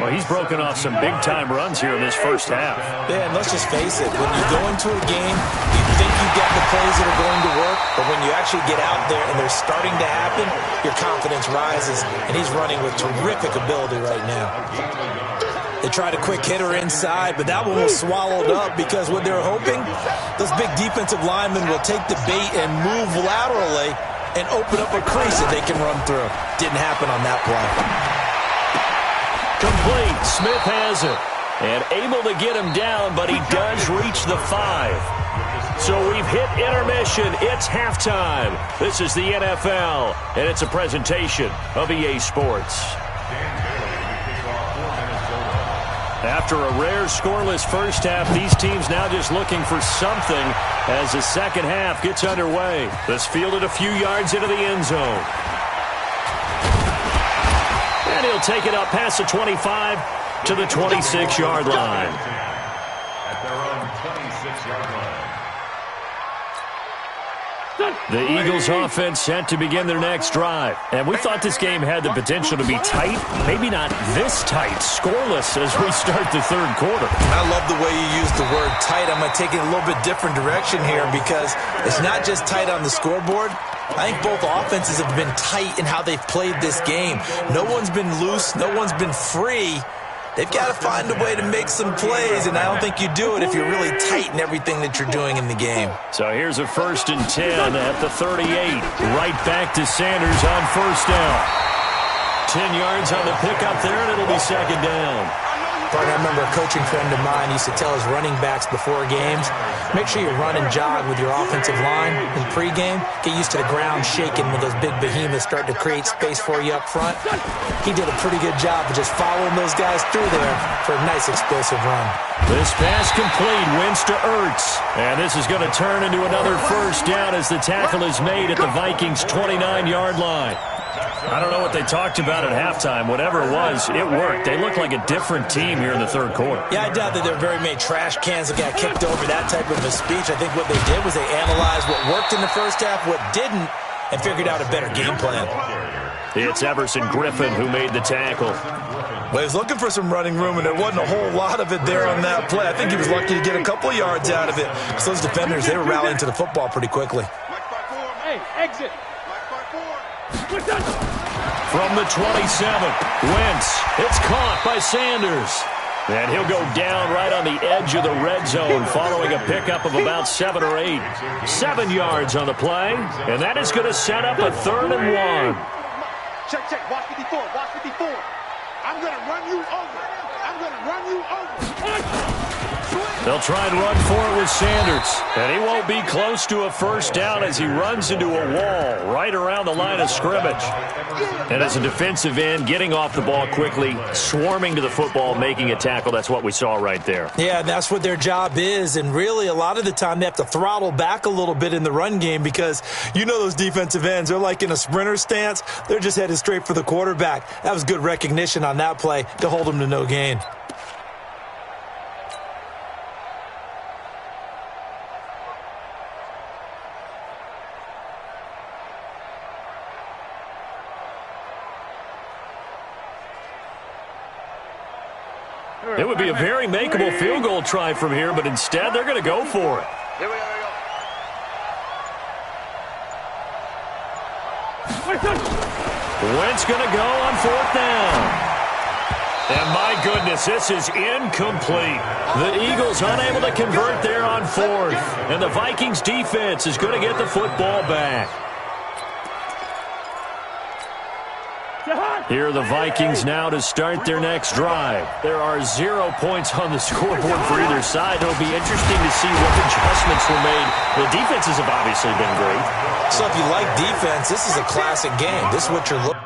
Well, he's broken off some big-time runs here in this first half. Yeah, and let's just face it. When you go into a game, you think you've got the plays that are going to work, but when you actually get out there and they're starting to happen, your confidence rises, and he's running with terrific ability right now. They tried a quick hitter inside, but that one was swallowed up because what they're hoping, those big defensive linemen will take the bait and move laterally and open up a crease that they can run through. Didn't happen on that play. Complete. Smith has it. And able to get him down, but he does reach the 5. So we've hit intermission. It's halftime. This is the NFL, and it's a presentation of EA Sports. After a rare scoreless first half, these teams now just looking for something as the second half gets underway. This fielded a few yards into the end zone. And he'll take it up past the 25 to the 26-yard line. At their own 26-yard line. The Eagles offense set to begin their next drive. And we thought this game had the potential to be tight, maybe not this tight, scoreless as we start the third quarter. I love the way you use the word tight. I'm going to take it a little bit different direction here because it's not just tight on the scoreboard. I think both offenses have been tight in how they've played this game. No one's been loose. No one's been free. They've got to find a way to make some plays, and I don't think you do it if you're really tight in everything that you're doing in the game. So here's a 1st and 10 at the 38. Right back to Sanders on first down. 10 yards on the pickup there, and it'll be second down. I remember a coaching friend of mine used to tell his running backs before games, make sure you run and jog with your offensive line in pregame. Get used to the ground shaking when those big behemoths start to create space for you up front. He did a pretty good job of just following those guys through there for a nice explosive run. This pass complete, Wentz to Ertz. And this is going to turn into another first down as the tackle is made at the Vikings' 29-yard line. I don't know what they talked about at halftime. Whatever it was, it worked. They look like a different team here in the third quarter. Yeah, I doubt that there were very many trash cans that got kicked over, that type of a speech. I think what they did was they analyzed what worked in the first half, what didn't, and figured out a better game plan. It's Everson Griffin who made the tackle. Well, he was looking for some running room, and there wasn't a whole lot of it there on that play. I think he was lucky to get a couple of yards out of it because those defenders, they were rallying to the football pretty quickly. Hey, exit. From the 27, Wentz. It's caught by Sanders. And he'll go down right on the edge of the red zone following a pickup of about 7 or 8. 7 yards on the play, and that is going to set up a 3rd and 1. Check, check. Watch 54. Watch 54. I'm going to run you over. I'm going to run you over. They'll try and run for it with Sanders. And he won't be close to a first down as he runs into a wall right around the line of scrimmage. And as a defensive end, getting off the ball quickly, swarming to the football, making a tackle, that's what we saw right there. Yeah, that's what their job is. And really, a lot of the time, they have to throttle back a little bit in the run game because you know those defensive ends, they're like in a sprinter stance. They're just headed straight for the quarterback. That was good recognition on that play to hold them to no gain. It would be a very makeable field goal try from here, but instead they're going to go for it. Here we go. Wentz going to go on 4th down. And my goodness, this is incomplete. The Eagles unable to convert there on 4th. And the Vikings defense is going to get the football back. Here are the Vikings now to start their next drive. There are 0 points on the scoreboard for either side. It'll be interesting to see what adjustments were made. The defenses have obviously been great. So if you like defense, this is a classic game. This is what you're looking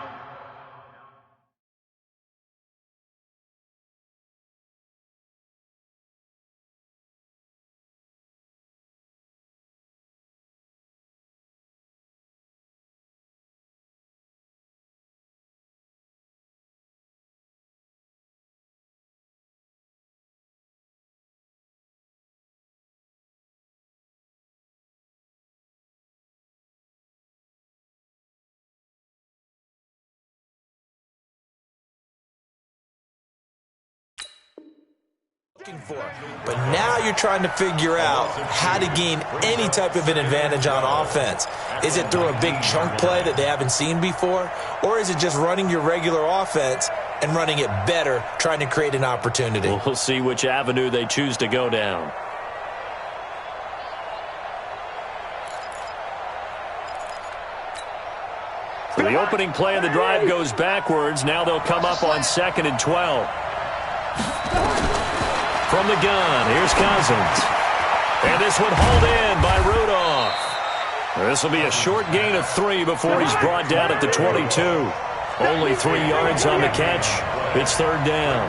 for. But now you're trying to figure out how to gain any type of an advantage on offense. Is it through a big chunk play that they haven't seen before? Or is it just running your regular offense and running it better, trying to create an opportunity? We'll see which avenue they choose to go down. So the opening play of the drive goes backwards. Now they'll come up on 2nd and 12. From the gun, here's Cousins. And this one hauled in by Rudolph. This will be a short gain of 3 before he's brought down at the 22. Only 3 yards on the catch. It's 3rd down.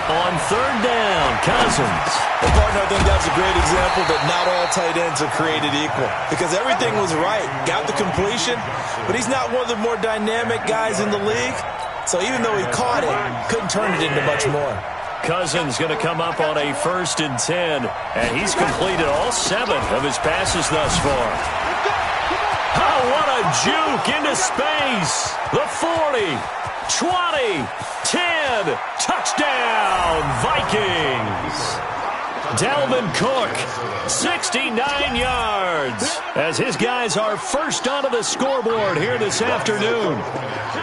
On third down, Cousins. And partner, I think that's a great example that not all tight ends are created equal because everything was right. Got the completion, but he's not one of the more dynamic guys in the league. So even though he caught it, couldn't turn it into much more. Cousins going to come up on a 1st and 10, and he's completed all 7 of his passes thus far. Oh, what a juke into space. The 40, 20, 10, touchdown, Vikings. Dalvin Cook, 69 yards, as his guys are first onto the scoreboard here this afternoon.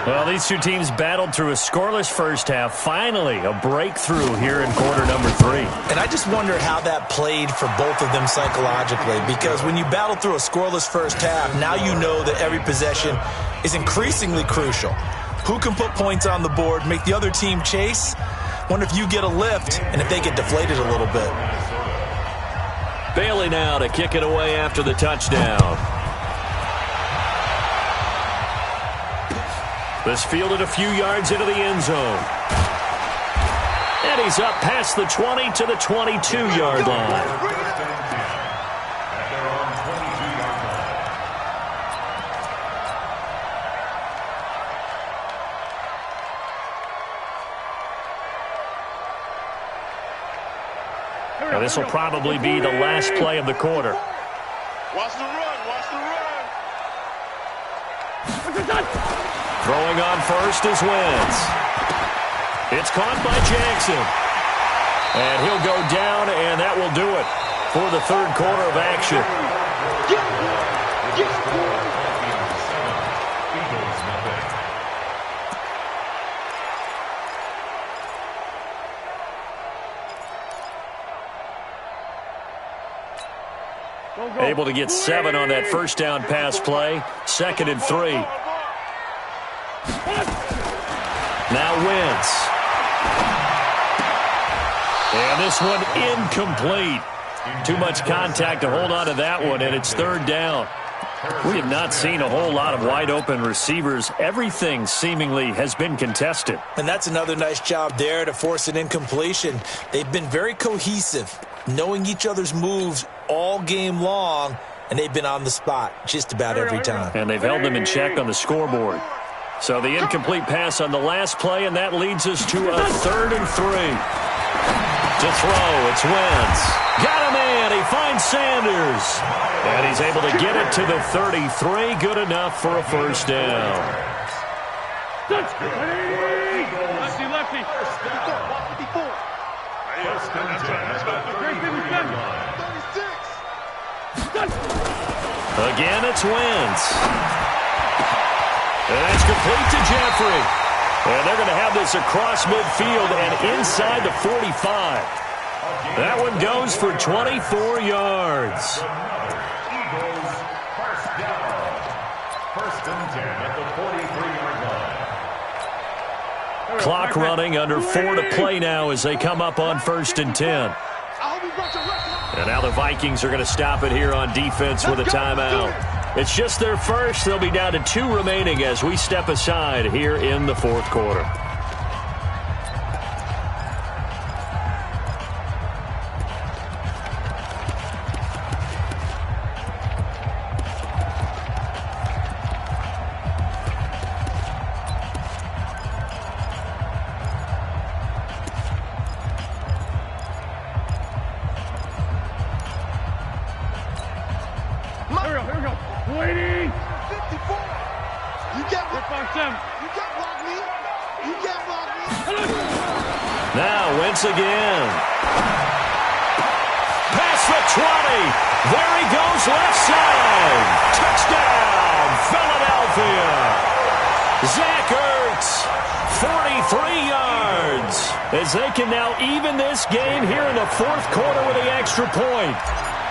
Well, these two teams battled through a scoreless first half. Finally, a breakthrough here in quarter number 3. And I just wonder how that played for both of them psychologically, because when you battle through a scoreless first half, now you know that every possession is increasingly crucial. Who can put points on the board, make the other team chase? Wonder if you get a lift and if they get deflated a little bit. Bailey now to kick it away after the touchdown. This fielded a few yards into the end zone. And he's up past the 20 to the 22-yard line. Now, this will probably be the last play of the quarter. Watch the run, watch the run. Throwing on first is Wentz. It's caught by Jackson. And he'll go down, and that will do it for the third quarter of action. Able to get 7 on that first down pass play. 2nd and 3. Now Wentz. And this one incomplete. Too much contact to hold on to that one, and it's 3rd down. We have not seen a whole lot of wide open receivers. Everything seemingly has been contested. And that's another nice job there to force an incompletion. They've been very cohesive, knowing each other's moves all game long, and they've been on the spot just about every time. And they've held them in check on the scoreboard. So the incomplete pass on the last play, and that leads us to a 3rd and 3. To throw, it's Wentz. Got him in. He finds Sanders. And he's able to get it to the 33. Good enough for a first down. Lefty. First and 10 at the 33-yard line. Again, it's Wentz. And that's complete to Jeffrey. And they're going to have this across midfield and inside the 45. That one goes for 24 yards. Eagles, first down. First and 10 at the 43-yard line. Clock running, under 4 to play now as they come up on 1st and 10. And now the Vikings are going to stop it here on defense with a timeout. It's just their first. They'll be down to 2 remaining as we step aside here in the 4th quarter. Now Wentz again. Past the 20. There he goes left side. Touchdown, Philadelphia. Zach Ertz, 43 yards. As they can now even this game here in the 4th quarter with the extra point.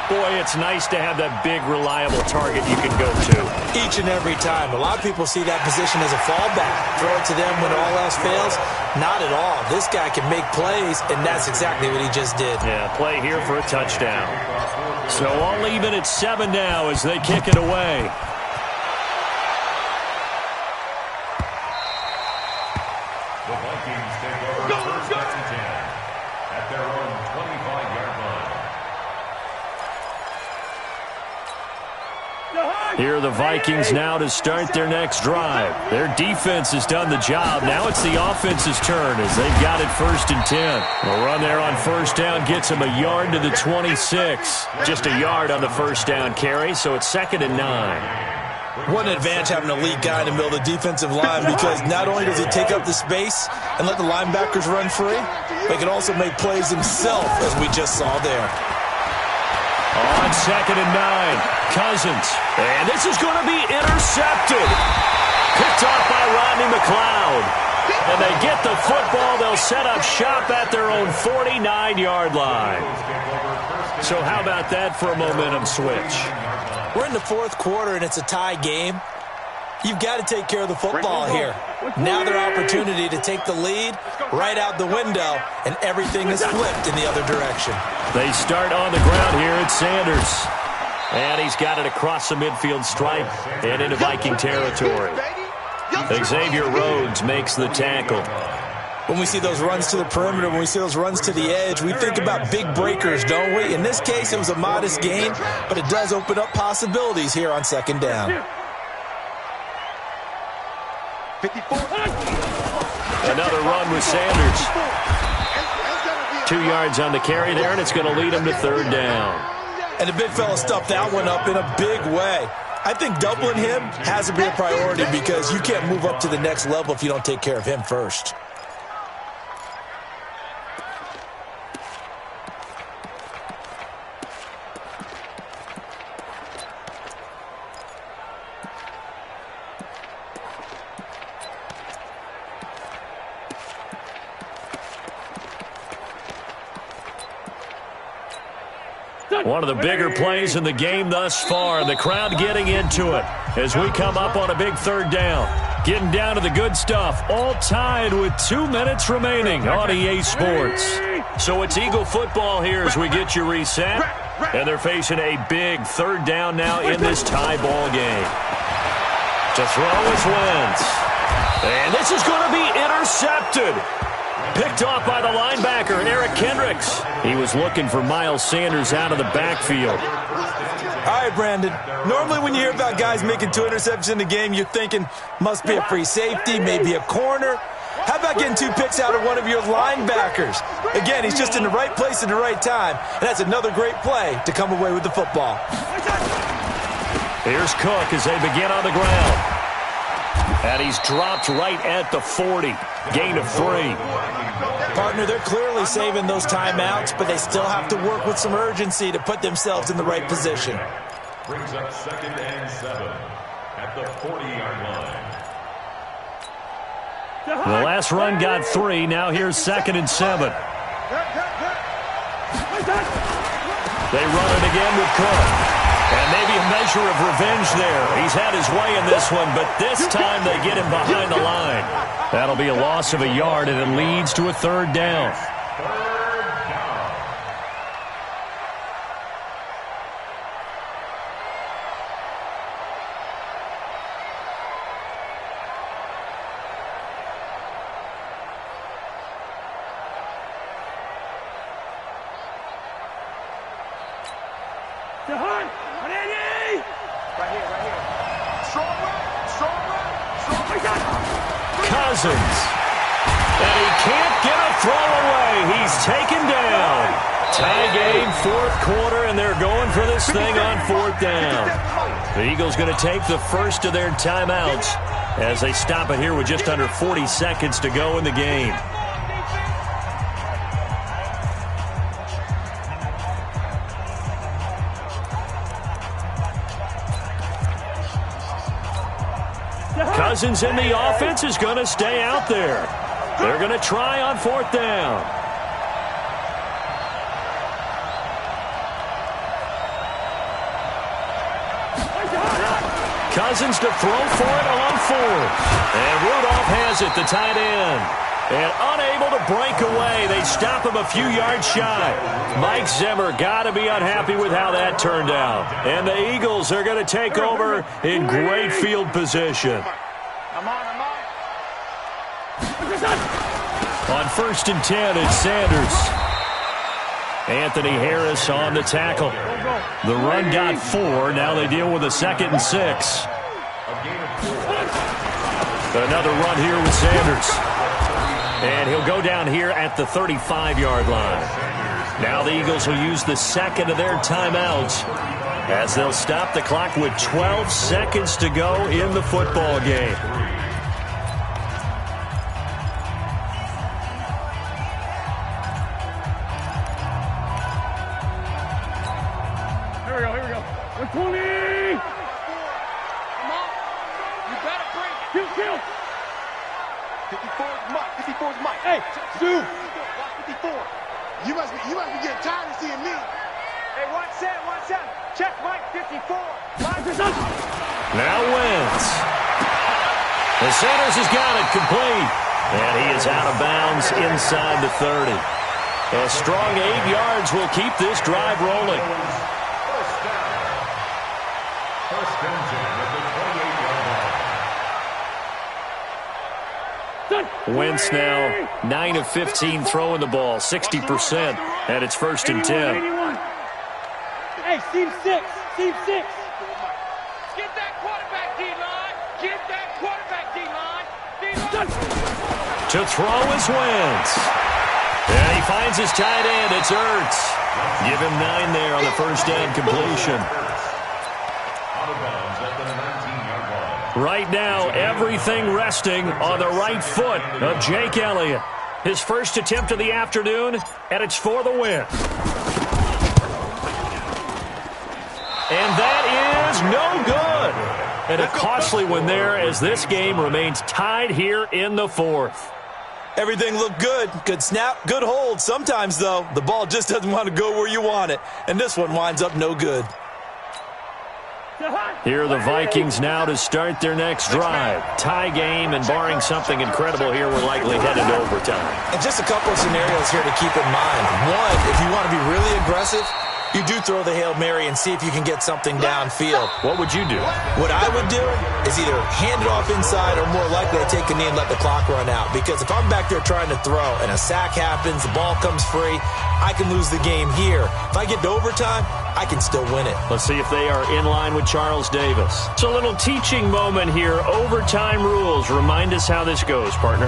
Boy, it's nice to have that big, reliable target you can go to. Each and every time. A lot of people see that position as a fallback. Throw it to them when all else fails. Not at all. This guy can make plays, and that's exactly what he just did. Yeah, play here for a touchdown. So all even at 7 now as they kick it away. The Vikings take over first and 10. Here are the Vikings now to start their next drive. Their defense has done the job. Now it's the offense's turn as they've got it 1st and 10. A run there on 1st down gets them a yard to the 26. Just a yard on the 1st down carry, so it's 2nd and 9. What an advantage having an elite guy in the middle of the defensive line, because not only does he take up the space and let the linebackers run free, but he can also make plays himself, as we just saw there. On 2nd and 9, Cousins. And this is going to be intercepted. Picked off by Rodney McLeod. And they get the football. They'll set up shop at their own 49-yard line. So how about that for a momentum switch? We're in the 4th quarter, and it's a tie game. You've got to take care of the football here. Now their opportunity to take the lead right out the window, and everything is flipped in the other direction. They start on the ground here at Sanders. And he's got it across the midfield stripe and into Viking territory. Xavier Rhodes makes the tackle. When we see those runs to the perimeter, when we see those runs to the edge, we think about big breakers, don't we? In this case, it was a modest gain, but it does open up possibilities here on 2nd down. 54. Another run with Sanders. 2 yards on the carry there, and it's going to lead him to 3rd down. And the big fella stuffed that one up in a big way. I think doubling him has to be a priority, because you can't move up to the next level if you don't take care of him first. One of the bigger plays in the game thus far. The crowd getting into it as we come up on a big 3rd down. Getting down to the good stuff. All tied with 2 minutes remaining on EA Sports. So it's Eagle football here as we get you reset. And they're facing a big 3rd down now in this tie ball game. To throw is Wentz. And this is going to be intercepted. Picked off by the linebacker, Eric Kendricks. He was looking for Miles Sanders out of the backfield. All right, Brandon. Normally when you hear about guys making 2 interceptions in the game, you're thinking must be a free safety, maybe a corner. How about getting 2 picks out of one of your linebackers? Again, he's just in the right place at the right time, and that's another great play to come away with the football. Here's Cook as they begin on the ground. And he's dropped right at the 40. Gain of 3. Partner, they're clearly saving those timeouts, but they still have to work with some urgency to put themselves in the right position. Brings up 2nd and 7 at the 40-yard line. The last run got 3. Now here's 2nd and 7. They run it again with Cook. And maybe a measure of revenge there. He's had his way in this one, but this time they get him behind the line. That'll be a loss of a yard, and it leads to a 3rd down. Cousins. And he can't get a throw away. He's taken down. Tie game, 4th quarter, and they're going for this thing on 4th down. The Eagles going to take the first of their timeouts as they stop it here with just under 40 seconds to go in the game. Cousins in the offense is going to stay out there. They're going to try on 4th down. Cousins to throw for it on 4th. And Rudolph has it, the tight end. And unable to break away. They stop him a few yards shy. Mike Zimmer got to be unhappy with how that turned out. And the Eagles are going to take over in great field position. On 1st and 10, it's Sanders. Anthony Harris on the tackle. The run got 4. Now they deal with a 2nd and 6. Another run here with Sanders. And he'll go down here at the 35-yard line. Now the Eagles will use the second of their timeouts as they'll stop the clock with 12 seconds to go in the football game. Here we go. 120! Come on. You better bring it. Kill. 54's Mike. 54's Mike. Hey, Sue. Watch 54. You must be getting tired of seeing me. Hey, 1-7. Check Mike 54. Now Wentz. The Sanders has got it complete. And he is out of bounds inside the 30. A strong 8 yards will keep this drive rolling. First and 10 at the 28-yard line. Wentz now 9 of 15 throwing the ball, 60%, and it's 1st and 10. 81. Hey, Steve 6. Get that quarterback, D-line. To throw is Wentz. And he finds his tight end. It's Ertz. Give him 9 there on the first down completion. Out of bounds at the 19-yard line. Right now, everything resting on the right foot of Jake Elliott. His first attempt of the afternoon, and it's for the win. And that is no good. And a costly one there as this game remains tied here in the 4th. Everything looked good. Good snap, good hold. Sometimes, though, the ball just doesn't want to go where you want it. And this one winds up no good. Here are the Vikings now to start their next drive. Tie game, and barring something incredible here, we're likely headed to overtime. And just a couple of scenarios here to keep in mind. One, if you want to be really aggressive, you do throw the Hail Mary and see if you can get something downfield. What would you do? What I would do is either hand it off inside or more likely to take a knee and let the clock run out. Because if I'm back there trying to throw and a sack happens, the ball comes free, I can lose the game here. If I get to overtime, I can still win it. Let's see if they are in line with Charles Davis. It's a little teaching moment here. Overtime rules. Remind us how this goes, partner.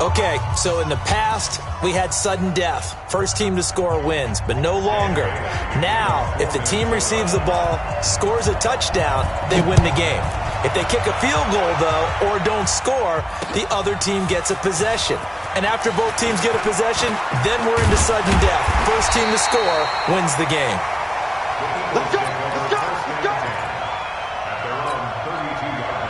Okay, so in the past, we had sudden death. First team to score wins, but no longer. Now, if the team receives the ball, scores a touchdown, they win the game. If they kick a field goal, though, or don't score, the other team gets a possession. And after both teams get a possession, then we're into sudden death. First team to score wins the game. Let's go. At their own 32-yard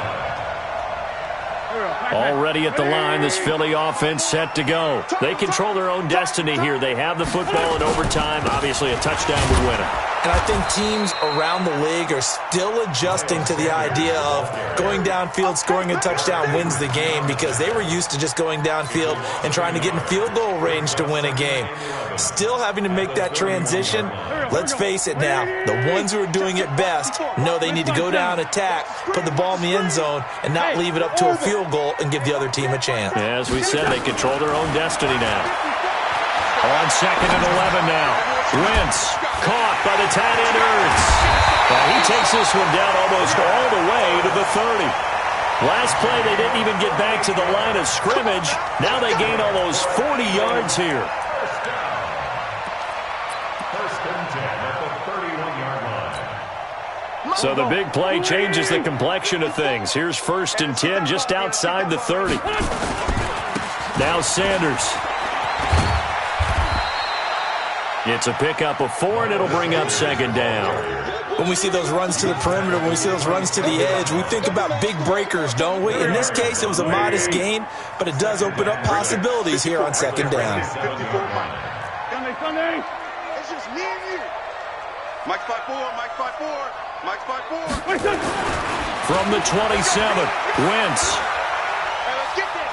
line. Already at the line, this Philly offense set to go. They control their own destiny here. They have the football in overtime. Obviously, a touchdown would win it. And I think teams around the league are still adjusting to the idea of going downfield, scoring a touchdown wins the game, because they were used to just going downfield and trying to get in field goal range to win a game. Still having to make that transition. Let's face it now, the ones who are doing it best know they need to go down, attack, put the ball in the end zone, and not leave it up to a field goal and give the other team a chance. As we said, they control their own destiny now. On 2nd and 11 now. Wentz caught by the tight end Ertz. He takes this one down almost all the way to the 30. Last play, they didn't even get back to the line of scrimmage. Now they gain almost 40 yards here. First and 10 at the 31-yard line. So the big play changes the complexion of things. Here's 1st and 10 just outside the 30. Now Sanders. It's a pickup of 4, and it'll bring up 2nd down. When we see those runs to the perimeter, when we see those runs to the edge, we think about big breakers, don't we? In this case, it was a modest gain, but it does open up possibilities here on 2nd down. Sunday. It's just me and you. Mike's 5-4. Mike's 5-4. Mike's 5-4. From the 27, Wentz. Hey, let's get this.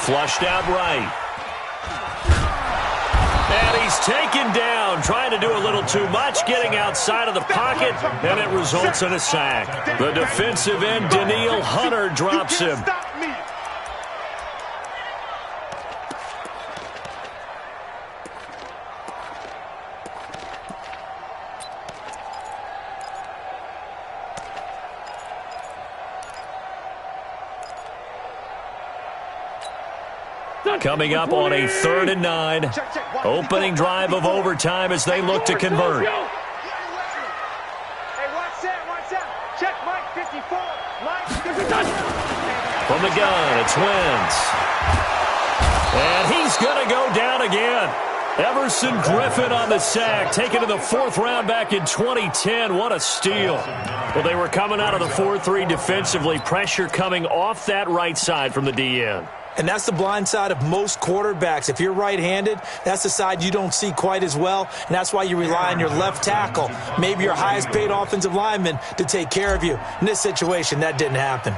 Flushed out right. And he's taken down, trying to do a little too much, getting outside of the pocket, and it results in a sack. The defensive end, Danielle Hunter, drops him. Stop me. Coming up on a 3rd and 9. Opening drive of overtime as they look to convert. Hey, watch that. Check Mike 54. Mike 54. From the gun, it's Wentz. And he's going to go down again. Everson Griffin on the sack, taken to the 4th round back in 2010. What a steal. Well, they were coming out of the 4-3 defensively. Pressure coming off that right side from the DN. And that's the blind side of most quarterbacks. If you're right-handed, that's the side you don't see quite as well, and that's why you rely on your left tackle, maybe your highest-paid offensive lineman, to take care of you. In this situation, that didn't happen.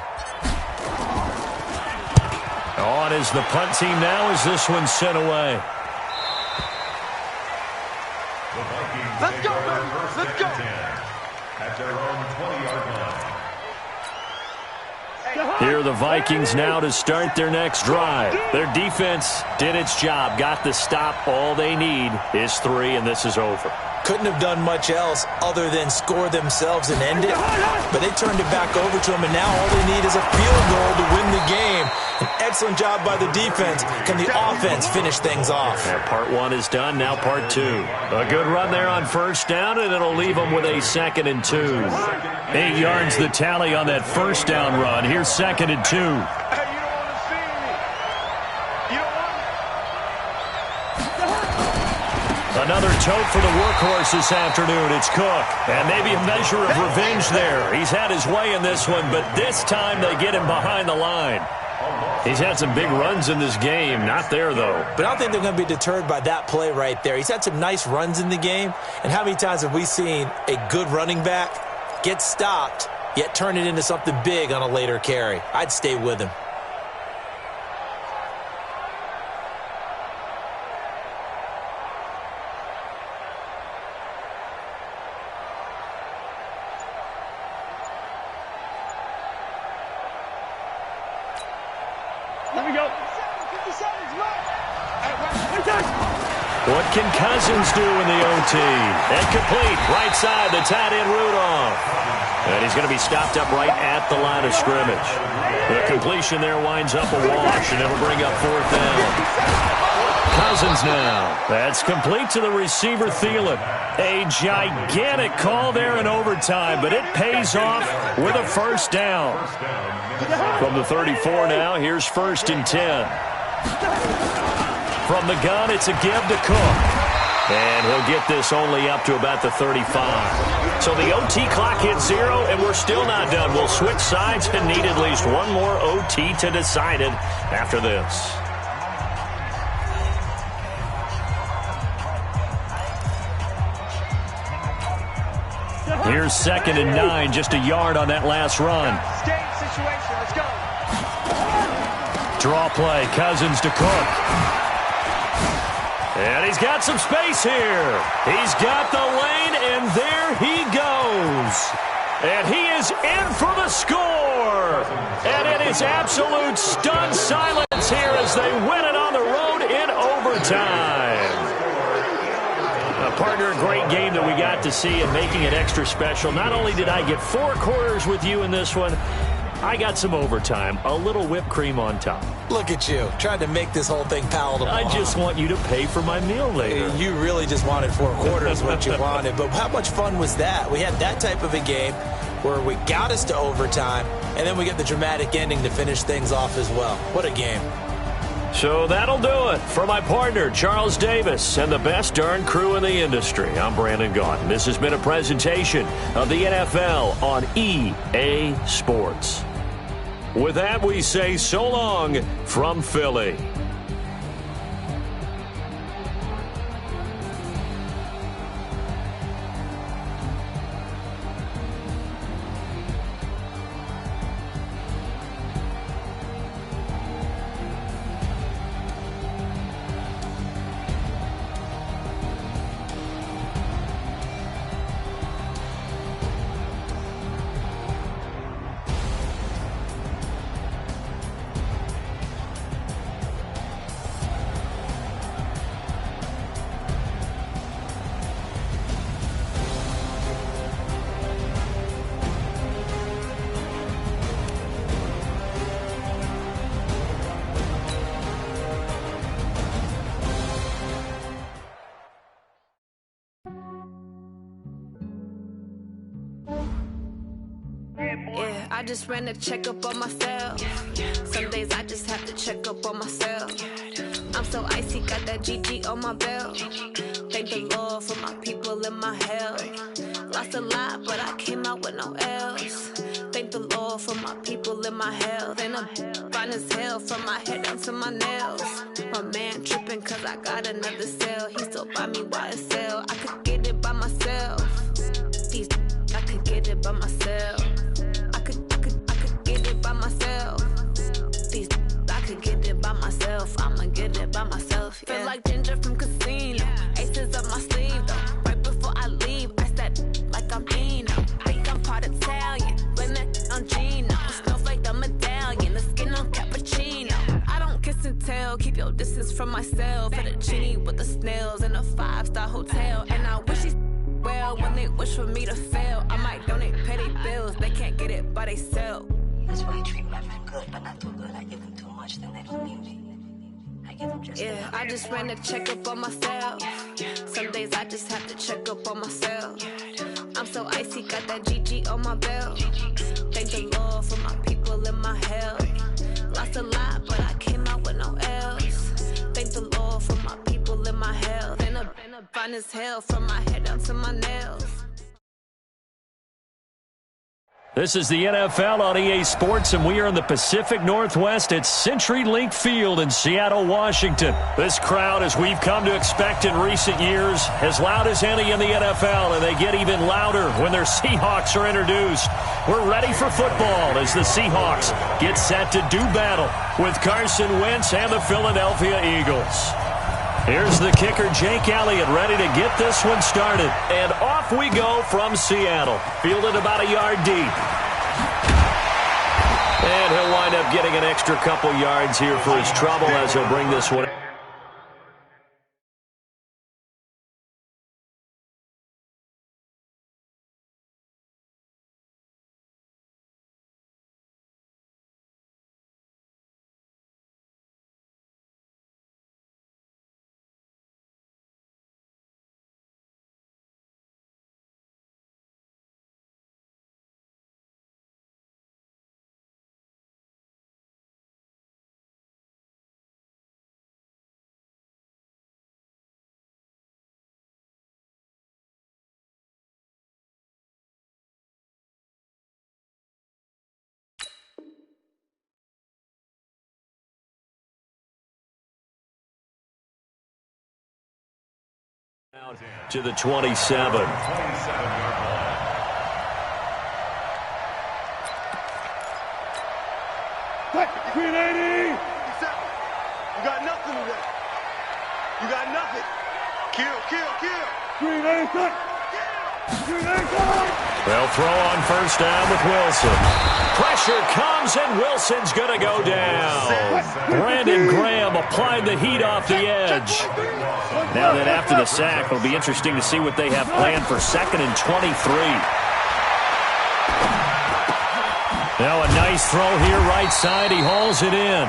On is the punt team now as this one's sent away. The Vikings Let's go, take over baby. first Let's and go. 10 at their own 20-yard line. Here are the Vikings now to start their next drive. Their defense did its job, got the stop. All they need is 3, and this is over. Couldn't have done much else other than score themselves and end it, but they turned it back over to them, and now all they need is a field goal to win the game. An excellent job by the defense. Can the offense finish things off? Yeah, part 1 is done, now part 2. A good run there on 1st down, and it'll leave them with a 2nd and 2. 8 yards the tally on that 1st down run. Here's 2nd and 2. Hey, you don't want to see me. You don't want Another tote for the workhorse this afternoon. It's Cook. And maybe a measure of revenge there. He's had his way in this one, but this time they get him behind the line. He's had some big runs in this game. Not there, though. But I don't think they're going to be deterred by that play right there. He's had some nice runs in the game. And how many times have we seen a good running back get stopped, yet turn it into something big on a later carry? I'd stay with him. Let me go. 50 seconds, What can Cousins do in the OT? And complete. Right side, the tight end Rudolph. And he's going to be stopped up right at the line of scrimmage. The completion there winds up a wash, and it'll bring up 4th down. Cousins now. That's complete to the receiver, Thielen. A gigantic call there in overtime, but it pays off with a 1st down. From the 34 now, here's 1st and 10. From the gun, it's a give to Cook. And he'll get this only up to about the 35. So the OT clock hits 0, and we're still not done. We'll switch sides and need at least one more OT to decide it after this. Here's 2nd and 9, just a yard on that last run. Game situation. Let's go. Draw play, Cousins to Cook. And he's got some space here. He's got the lane, and there he goes. And he is in for the score. And it is absolute stunned silence here as they win it on the road in overtime. Partner, a great game that we got to see and making it extra special. Not only did I get 4 quarters with you in this one, I got some overtime, a little whipped cream on top. Look at you, trying to make this whole thing palatable. I just want you to pay for my meal later. You really just wanted 4 quarters what you wanted. But how much fun was that? We had that type of a game where we got us to overtime, and then we get the dramatic ending to finish things off as well. What a game. So that'll do it for my partner, Charles Davis, and the best darn crew in the industry. I'm Brandon Gaudin. This has been a presentation of the NFL on EA Sports. With that, we say so long from Philly. I just ran a checkup on myself. Some days I just have to check up on myself. I'm so icy, got that GG on my belt. Thank the Lord for my people in my health. Lost a lot, but I came out with no L's. Thank the Lord for my people in my health. And I'm fine as hell from my head down to my nails. My man tripping cause I got another cell. He still buy me YSL. I could get it by myself. These I could get it by myself. I could get it by myself. These I could get it by myself. I'ma get it by myself. Yeah. Feel like Ginger from Casino. Aces up my sleeve though. Right before I leave, I said like I'm Eno. Think I'm part Italian. Blame it on Gino. Snowflake the medallion. The skin on cappuccino. I don't kiss and tell. Keep your distance from myself. At a genie with the snails in a 5-star hotel. And I wish he's well when they wish for me to fail. I might donate petty bills. They can't get it by themselves. That's why you treat my men good, but not too good. I give them too much, then they don't need me. I give them just yeah, I just ran a checkup on myself. Some days I just have to check up on myself. I'm so icy, got that GG on my belt. Thank the Lord for my people in my health. Lost a lot, but I came out with no L's. Thank the Lord for my people in my health. And I'm fine as hell from my head down to my nails. This is the NFL on EA Sports, and we are in the Pacific Northwest at CenturyLink Field in Seattle, Washington. This crowd, as we've come to expect in recent years, as loud as any in the NFL, and they get even louder when their Seahawks are introduced. We're ready for football as the Seahawks get set to do battle with Carson Wentz and the Philadelphia Eagles. Here's the kicker, Jake Elliott, ready to get this one started. And off we go from Seattle. Fielded about a yard deep. And he'll wind up getting an extra couple yards here for his trouble as he'll bring this one. To the 27. Green 80! You got nothing today. You got nothing. Kill. Green 80, cut. Green 80, cut. They'll throw on first down with Wilson. Pressure comes, and Wilson's going to go down. Brandon Graham applied the heat off the edge. Now that after the sack, it'll be interesting to see what they have planned for 2nd and 23. Now a nice throw here right side. He hauls it in.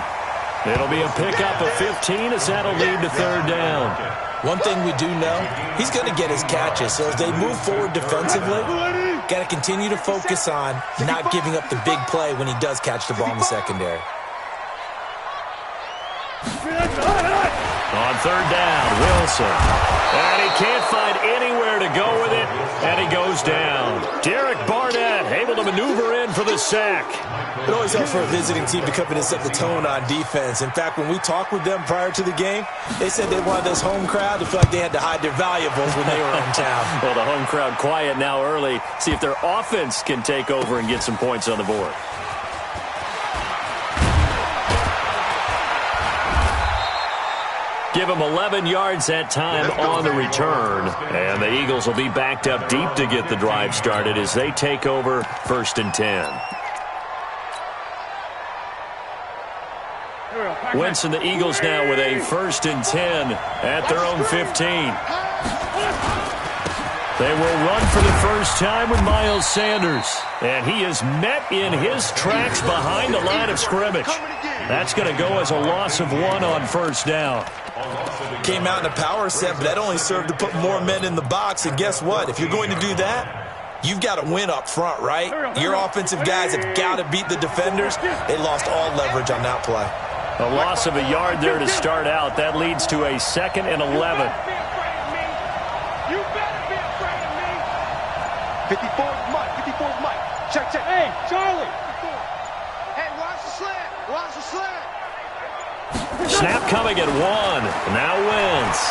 It'll be a pickup of 15 as that'll lead to 3rd down. One thing we do know, he's going to get his catches. So as they move forward defensively, got to continue to focus on not giving up the big play when he does catch the ball in the secondary. On 3rd down, Wilson. And he can't find anywhere to go with it, and he goes down. Derek Barnett able to maneuver in for the sack. It always helps for a visiting team to come in and set the tone on defense. In fact, when we talked with them prior to the game, they said they wanted this home crowd to feel like they had to hide their valuables when they were in town. Well, the home crowd quiet now early. See if their offense can take over and get some points on the board. Give him 11 yards that time on the return. And the Eagles will be backed up deep to get the drive started as they take over 1st and 10. Wentz and the Eagles now with a 1st and 10 at their own 15. They will run for the first time with Miles Sanders. And he is met in his tracks behind the line of scrimmage. That's going to go as a loss of 1 on 1st down. Came out in a power set, but that only served to put more men in the box. And guess what? If you're going to do that, You've got to win up front, right? Your offensive guys have got to beat the defenders. They lost all leverage on that play. A loss of a yard there to start out. That leads to a 2nd and 11. You better be afraid of me. 54's Mike. 54's Mike. Check. Hey, Charlie. Hey, watch the slant. Watch the slant. Snap coming at 1. Now Wentz.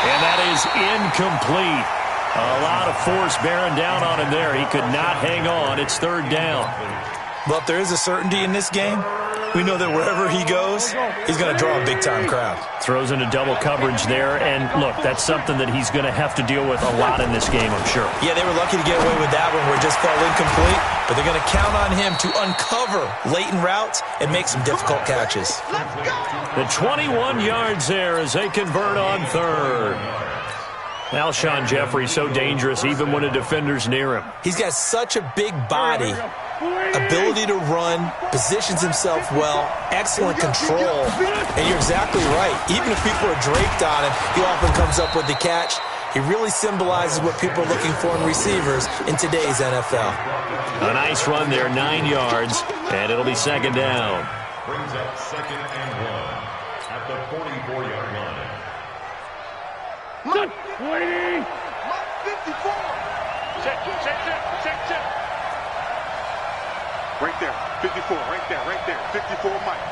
And that is incomplete. A lot of force bearing down on him there. He could not hang on. It's 3rd down. But if there is a certainty in this game, we know that wherever he goes, he's going to draw a big-time crowd. Throws into double coverage there. And, look, that's something that he's going to have to deal with a lot in this game, I'm sure. Yeah, they were lucky to get away with that one where it just fell incomplete. But they're going to count on him to uncover latent routes and make some difficult catches. The 21 yards there as they convert on 3rd. Alshon Jeffrey so dangerous even when a defender's near him. He's got such a big body, ability to run, positions himself well, excellent control. And you're exactly right. Even if people are draped on him, he often comes up with the catch. He really symbolizes what people are looking for in receivers in today's NFL. A nice run there, 9 yards, and it'll be 2nd down. Brings up 2nd and 1 at the 44-yard line. Mike 20. Mike 54. Check. Right there, 54, right there, 54, Mike.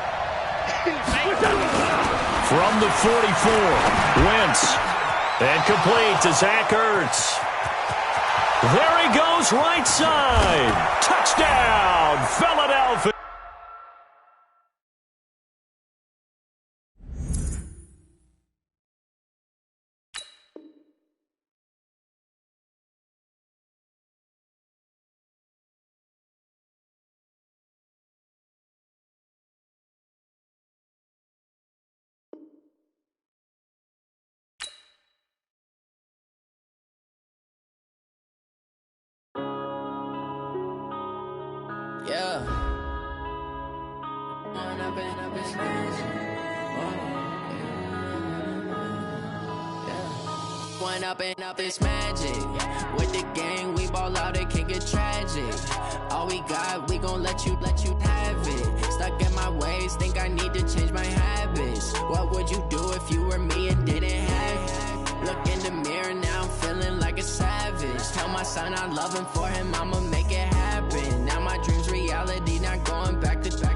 From the 44, Wentz. And complete to Zach Ertz. There he goes, right side. Touchdown, Philadelphia. Yeah. One up and up is magic. With the gang, we ball out, it can get tragic. All we got, we gon' let you have it. Stuck in my ways, think I need to change my habits. What would you do if you were me and didn't have it? Look in the mirror, now I'm feeling like a savage. Tell my son I love him, for him I'ma make it happen. Now my dream's reality, not going back to back.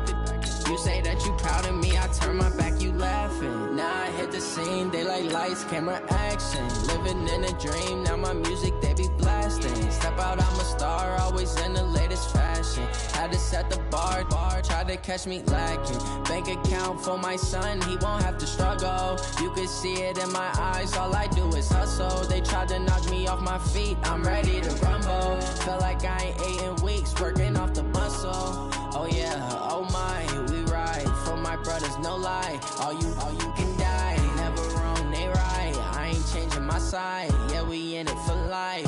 You say that you proud of me, I turn my back, you laughing. Now I hit the scene, they like lights, camera, action. Living in a dream, now my music, they be blasting. Step out, I'm a star, always in the latest fashion. Had to set the bar, try to catch me lacking. Bank account for my son, he won't have to struggle. You can see it in my eyes, all I do is hustle. They tried to knock me off my feet, I'm ready to rumble. Feel like I ain't ate in weeks, working off the muscle. Oh yeah, oh my, we ride for my brothers, no lie. All you can die, never wrong, they right. I ain't changing my side, yeah, we in it for life.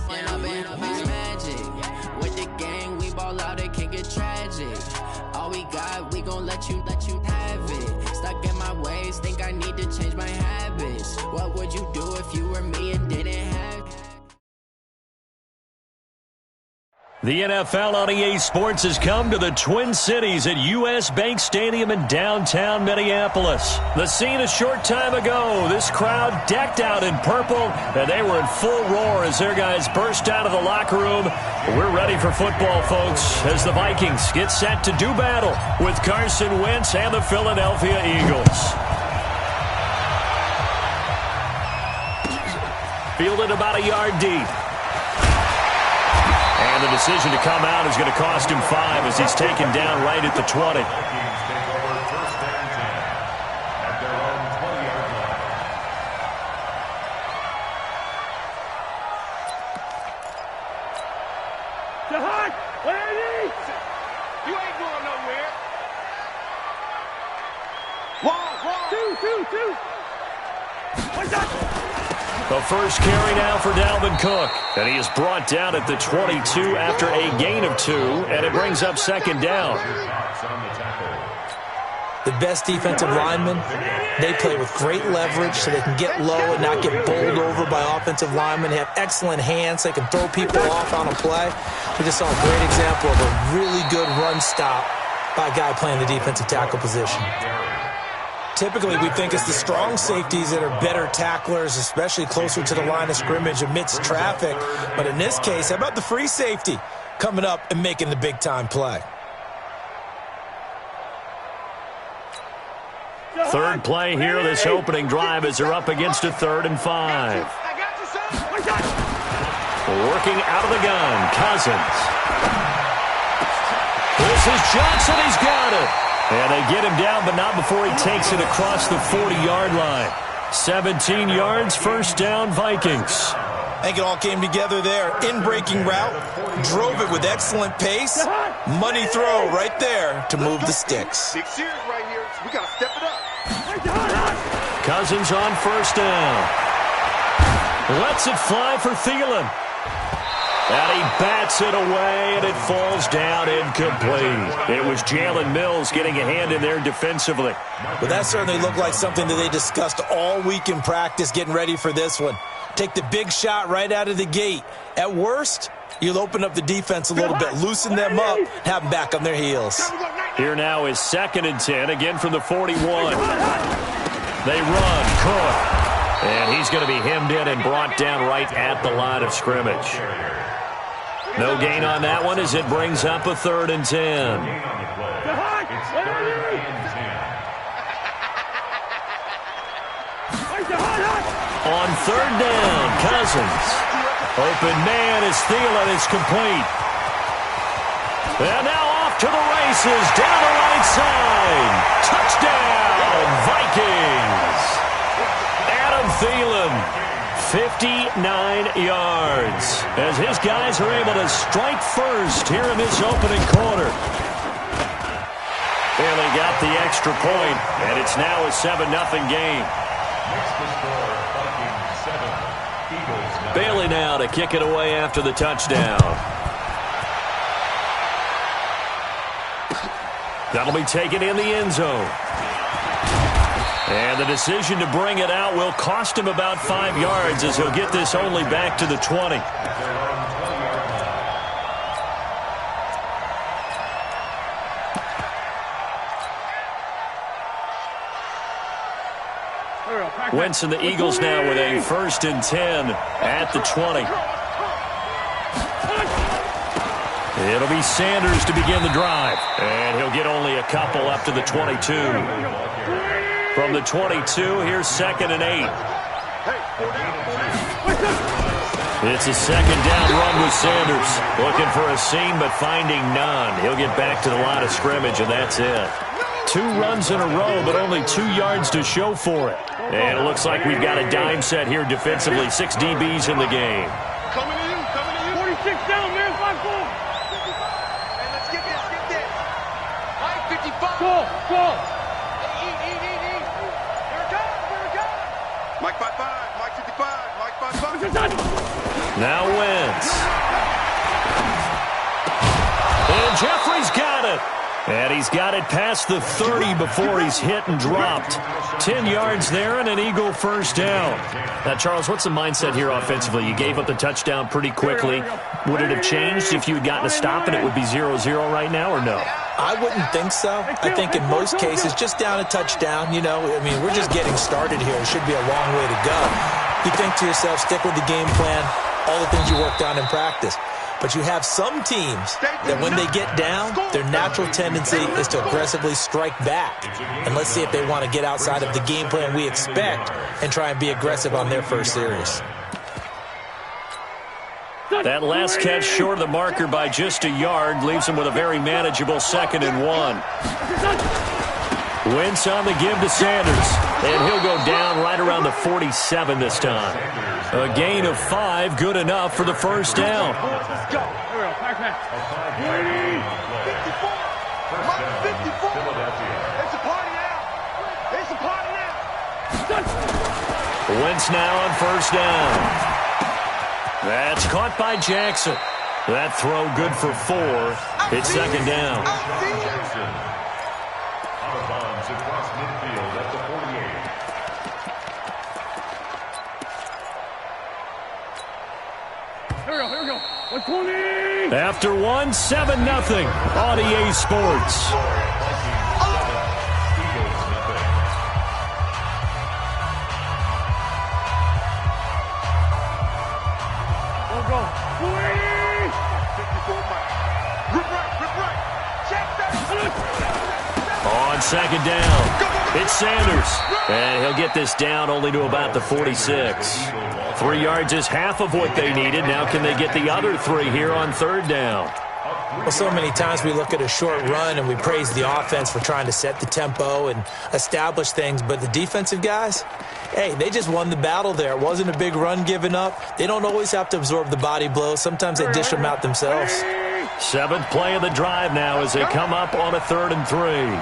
When up is magic. With the gang, we ball out, it can get tragic. All we got, we gon' let you have it. Stuck in my ways, think I need to change my habits. What would you do if you were me and didn't have it? The NFL on EA Sports has come to the Twin Cities at U.S. Bank Stadium in downtown Minneapolis. The scene a short time ago, this crowd decked out in purple, and they were in full roar as their guys burst out of the locker room. We're ready for football, folks, as the Vikings get set to do battle with Carson Wentz and the Philadelphia Eagles. Fielded about a yard deep. And the decision to come out is going to cost him 5 as he's taken down right at the 20. You ain't going nowhere. 1, 2. What's that? The first carry now for Dalvin Cook. And he is brought down at the 22 after a gain of 2. And it brings up 2nd down. The best defensive linemen, they play with great leverage so they can get low and not get bowled over by offensive linemen. They have excellent hands. They can throw people off on a play. We just saw a great example of a really good run stop by a guy playing the defensive tackle position. Typically, we think it's the strong safeties that are better tacklers, especially closer to the line of scrimmage amidst traffic. But in this case, how about the free safety coming up and making the big-time play? Third play here, this opening drive as they're up against a 3rd and 5. Working out of the gun, Cousins. This is Johnson, he's got it. And they get him down, but not before he takes it across the 40-yard line. 17 yards, first down, Vikings. I think it all came together there. In-breaking route, drove it with excellent pace. Money throw right there to move the sticks. Big series right here. We got to step it up. Cousins on first down. Lets it fly for Thielen. And he bats it away, and it falls down incomplete. It was Jalen Mills getting a hand in there defensively. Well, that certainly looked like something that they discussed all week in practice getting ready for this one. Take the big shot right out of the gate. At worst, you'll open up the defense a little bit, loosen them up, have them back on their heels. Here now is 2nd and 10, again from the 41. They run, Cook. And he's going to be hemmed in and brought down right at the line of scrimmage. No gain on that one as it brings up a 3rd and 10. On 3rd down, Cousins. Open man is Thielen. It's complete. And now off to the races, down the right side. Touchdown, Vikings. Adam Thielen. 59 yards as his guys are able to strike first here in this opening quarter. And they got the extra point, and it's now a 7-0 game. Bailey now to kick it away after the touchdown. That'll be taken in the end zone. And the decision to bring it out will cost him about 5 yards as he'll get this only back to the 20. Wentz and the Eagles now with a 1st and 10 at the 20. It'll be Sanders to begin the drive. And he'll get only a couple up to the 22. From the 22, here's 2nd and 8. It's a 2nd down run with Sanders. Looking for a seam, but finding none. He'll get back to the line of scrimmage, and that's it. 2 runs in a row, but only 2 yards to show for it. And it looks like we've got a dime set here defensively. 6 DBs in the game. Coming to you. 46 down, man. 5 4. Hey, let's get this. Mike 55. Go. Mike 55, Mike 55, Mike 55. Now Wentz. And Jeffrey's got it. And he's got it past the 30 before he's hit and dropped. 10 yards there and an Eagle first down. Now, Charles, what's the mindset here offensively? You gave up the touchdown pretty quickly. Would it have changed if you had gotten a stop and it would be 0-0 right now, or no? I wouldn't think so. I think in most cases, just down a touchdown, we're just getting started here. It should be a long way to go. You think to yourself, stick with the game plan, all the things you worked on in practice. But you have some teams that when they get down, their natural tendency is to aggressively strike back. And let's see if they want to get outside of the game plan we expect and try and be aggressive on their first series. That last catch short of the marker by just a yard leaves him with a very manageable 2nd and 1. Wentz on the give to Sanders, and he'll go down right around the 47 this time. A gain of 5, good enough for the first down. Let's go. Wentz now on first down. That's caught by Jackson. That throw good for 4. It's 2nd down. Out of bounds across midfield at the 48. Here we go. 120. After 1, 7-0 on EA Sports. On second down, it's Sanders. And he'll get this down only to about the 46. 3 yards is half of what they needed. Now can they get the other 3 here on third down? Well, so many times we look at a short run and we praise the offense for trying to set the tempo and establish things. But the defensive guys, hey, they just won the battle there. It wasn't a big run given up. They don't always have to absorb the body blows. Sometimes they dish them out themselves. 7th play of the drive now as they come up on a 3rd and 3.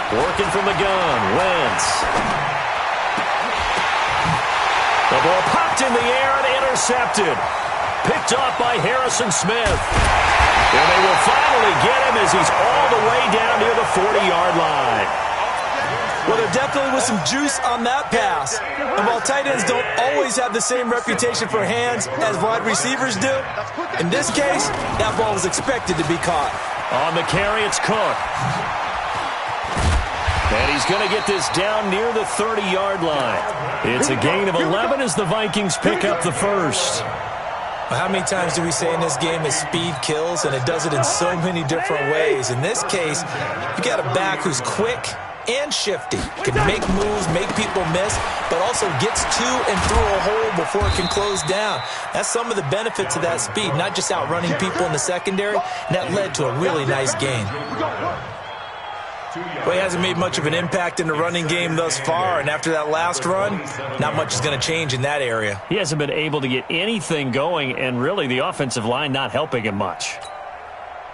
Working from the gun, Wentz. The ball popped in the air and intercepted. Picked off by Harrison Smith. And they will finally get him as he's all the way down near the 40-yard line. Well, there definitely was some juice on that pass. And while tight ends don't always have the same reputation for hands as wide receivers do, in this case, that ball was expected to be caught. On the carry, it's Cook. And he's going to get this down near the 30-yard line. It's a gain of 11 as the Vikings pick up the first. How many times do we say in this game that speed kills, and it does it in so many different ways? In this case, you got a back who's quick and shifty, can make moves, make people miss, but also gets to and through a hole before it can close down. That's some of the benefits of that speed, not just outrunning people in the secondary, and that led to a really nice gain. Well, he hasn't made much of an impact in the running game thus far, and after that last run, not much is going to change in that area. He hasn't been able to get anything going, and really the offensive line not helping him much.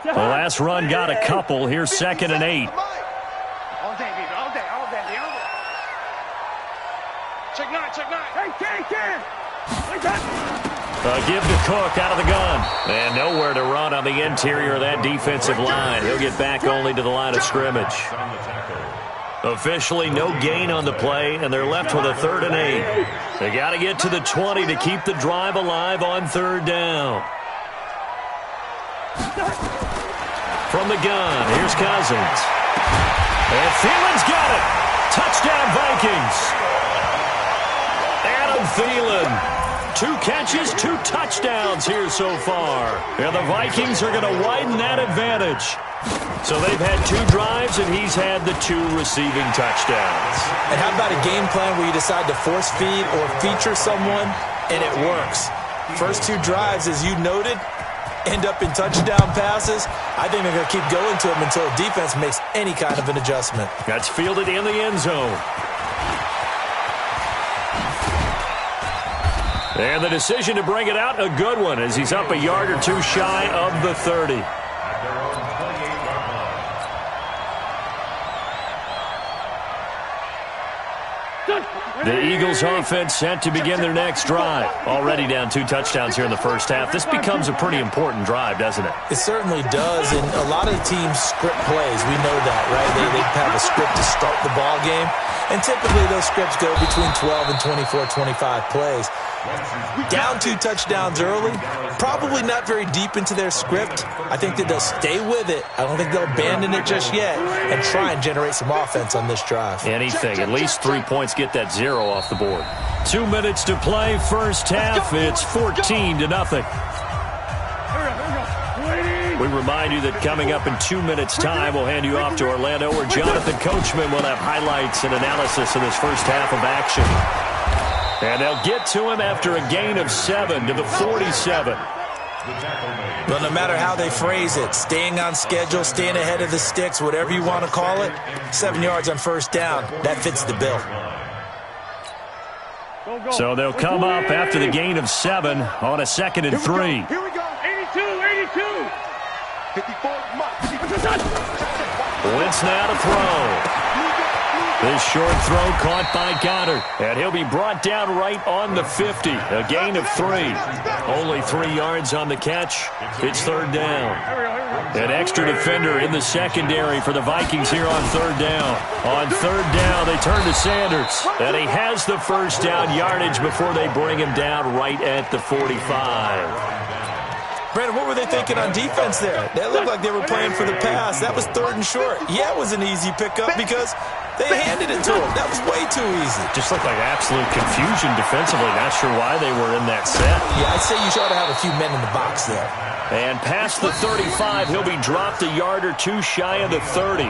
The last run got a couple. Here's 2nd and 8. All day, baby. All day. Check 9. Hey, Ken. Give to Cook out of the gun. And nowhere to run on the interior of that defensive line. He'll get back only to the line of scrimmage. Officially no gain on the play, and they're left with a 3rd and 8. They got to get to the 20 to keep the drive alive on 3rd down. From the gun, here's Cousins. And Thielen's got it. Touchdown, Vikings. Adam Thielen. 2 catches, 2 touchdowns here so far. And the Vikings are going to widen that advantage. So they've had 2 drives, and he's had the 2 receiving touchdowns. And how about a game plan where you decide to force feed or feature someone, and it works? First 2 drives, as you noted, end up in touchdown passes. I think they're going to keep going to them until the defense makes any kind of an adjustment. That's fielded in the end zone. And the decision to bring it out, a good one, as he's up a yard or 2 shy of the 30. The Eagles offense set to begin their next drive. Already down 2 touchdowns here in the first half. This becomes a pretty important drive, doesn't it? It certainly does, and a lot of teams script plays. We know that, right? They have a script to start the ball game, and typically those scripts go between 12 and 24, 25 plays. Down 2 touchdowns early, probably not very deep into their script. I think that they'll stay with it. I don't think they'll abandon it just yet and try and generate some offense on this drive. Anything. At least 3 points, get that 0 off the board. 2 minutes to play, first half. It's 14-0. We remind you that coming up in 2 minutes' time, we'll hand you off to Orlando, where Jonathan Coachman will have highlights and analysis of this first half of action. And they'll get to him after a gain of 7 to the 47. Well, no matter how they phrase it, staying on schedule, staying ahead of the sticks, whatever you want to call it, 7 yards on first down, that fits the bill. So they'll come up after the gain of 7 on a 2nd and 3. Here we go. 82. 54. Wentz now to throw. This short throw caught by Goddard. And he'll be brought down right on the 50. A gain of 3. Only 3 yards on the catch. It's third down. An extra defender in the secondary for the Vikings here on third down. On third down, they turn to Sanders. And he has the first down yardage before they bring him down right at the 45. Brandon, what were they thinking on defense there? That looked like they were playing for the pass. That was third and short. Yeah, it was an easy pickup because they handed it to him. That was way too easy. Just looked like absolute confusion defensively. Not sure why they were in that set. Yeah, I'd say you ought to have a few men in the box there. And past the 35, he'll be dropped a yard or two shy of the 30.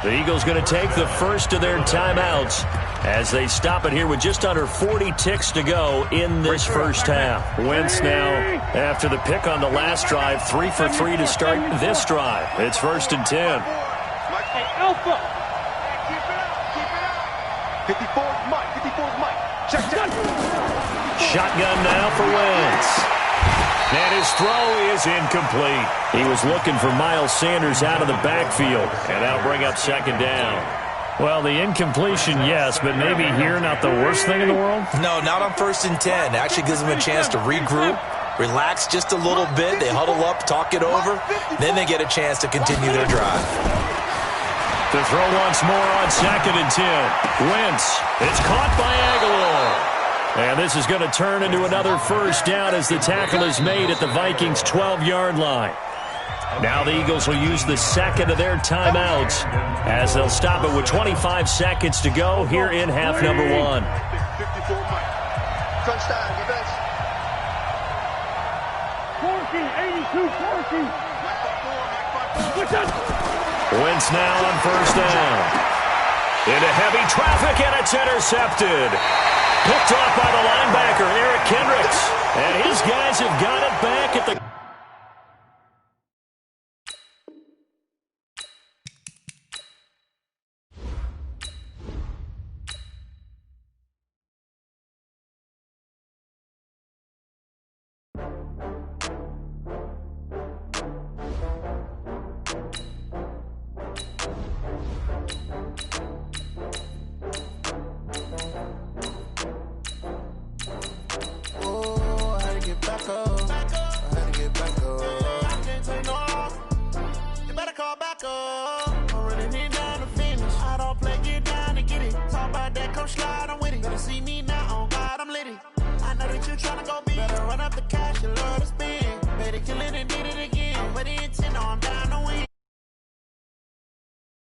The Eagles going to take the first of their timeouts as they stop it here with just under 40 ticks to go in this first half. Wentz now, after the pick on the last drive, 3 for 3 to start this drive. It's first and 10. Hey, Alpha. Keep it up. 54's Mike. 54's Mike. Check. Shotgun now for Wentz. And his throw is incomplete. He was looking for Miles Sanders out of the backfield, and that'll bring up second down. Well, the incompletion, yes, but maybe here not the worst thing in the world? No, not on first and 10. Actually gives them a chance to regroup, relax just a little bit. They huddle up, talk it over. Then they get a chance to continue their drive. The throw once more on second and 10. Wentz, it's caught by Aguilar. And this is going to turn into another first down as the tackle is made at the Vikings' 12-yard line. Now the Eagles will use the second of their timeouts as they'll stop it with 25 seconds to go here in half number 1. 54 Mike. Touchdown, defense. 14, 82, 14. Wentz now on first down. Into heavy traffic, and it's intercepted. Picked off by the linebacker, Eric Kendricks. And his guys have got it back at the... Slide on with it. Better see me now.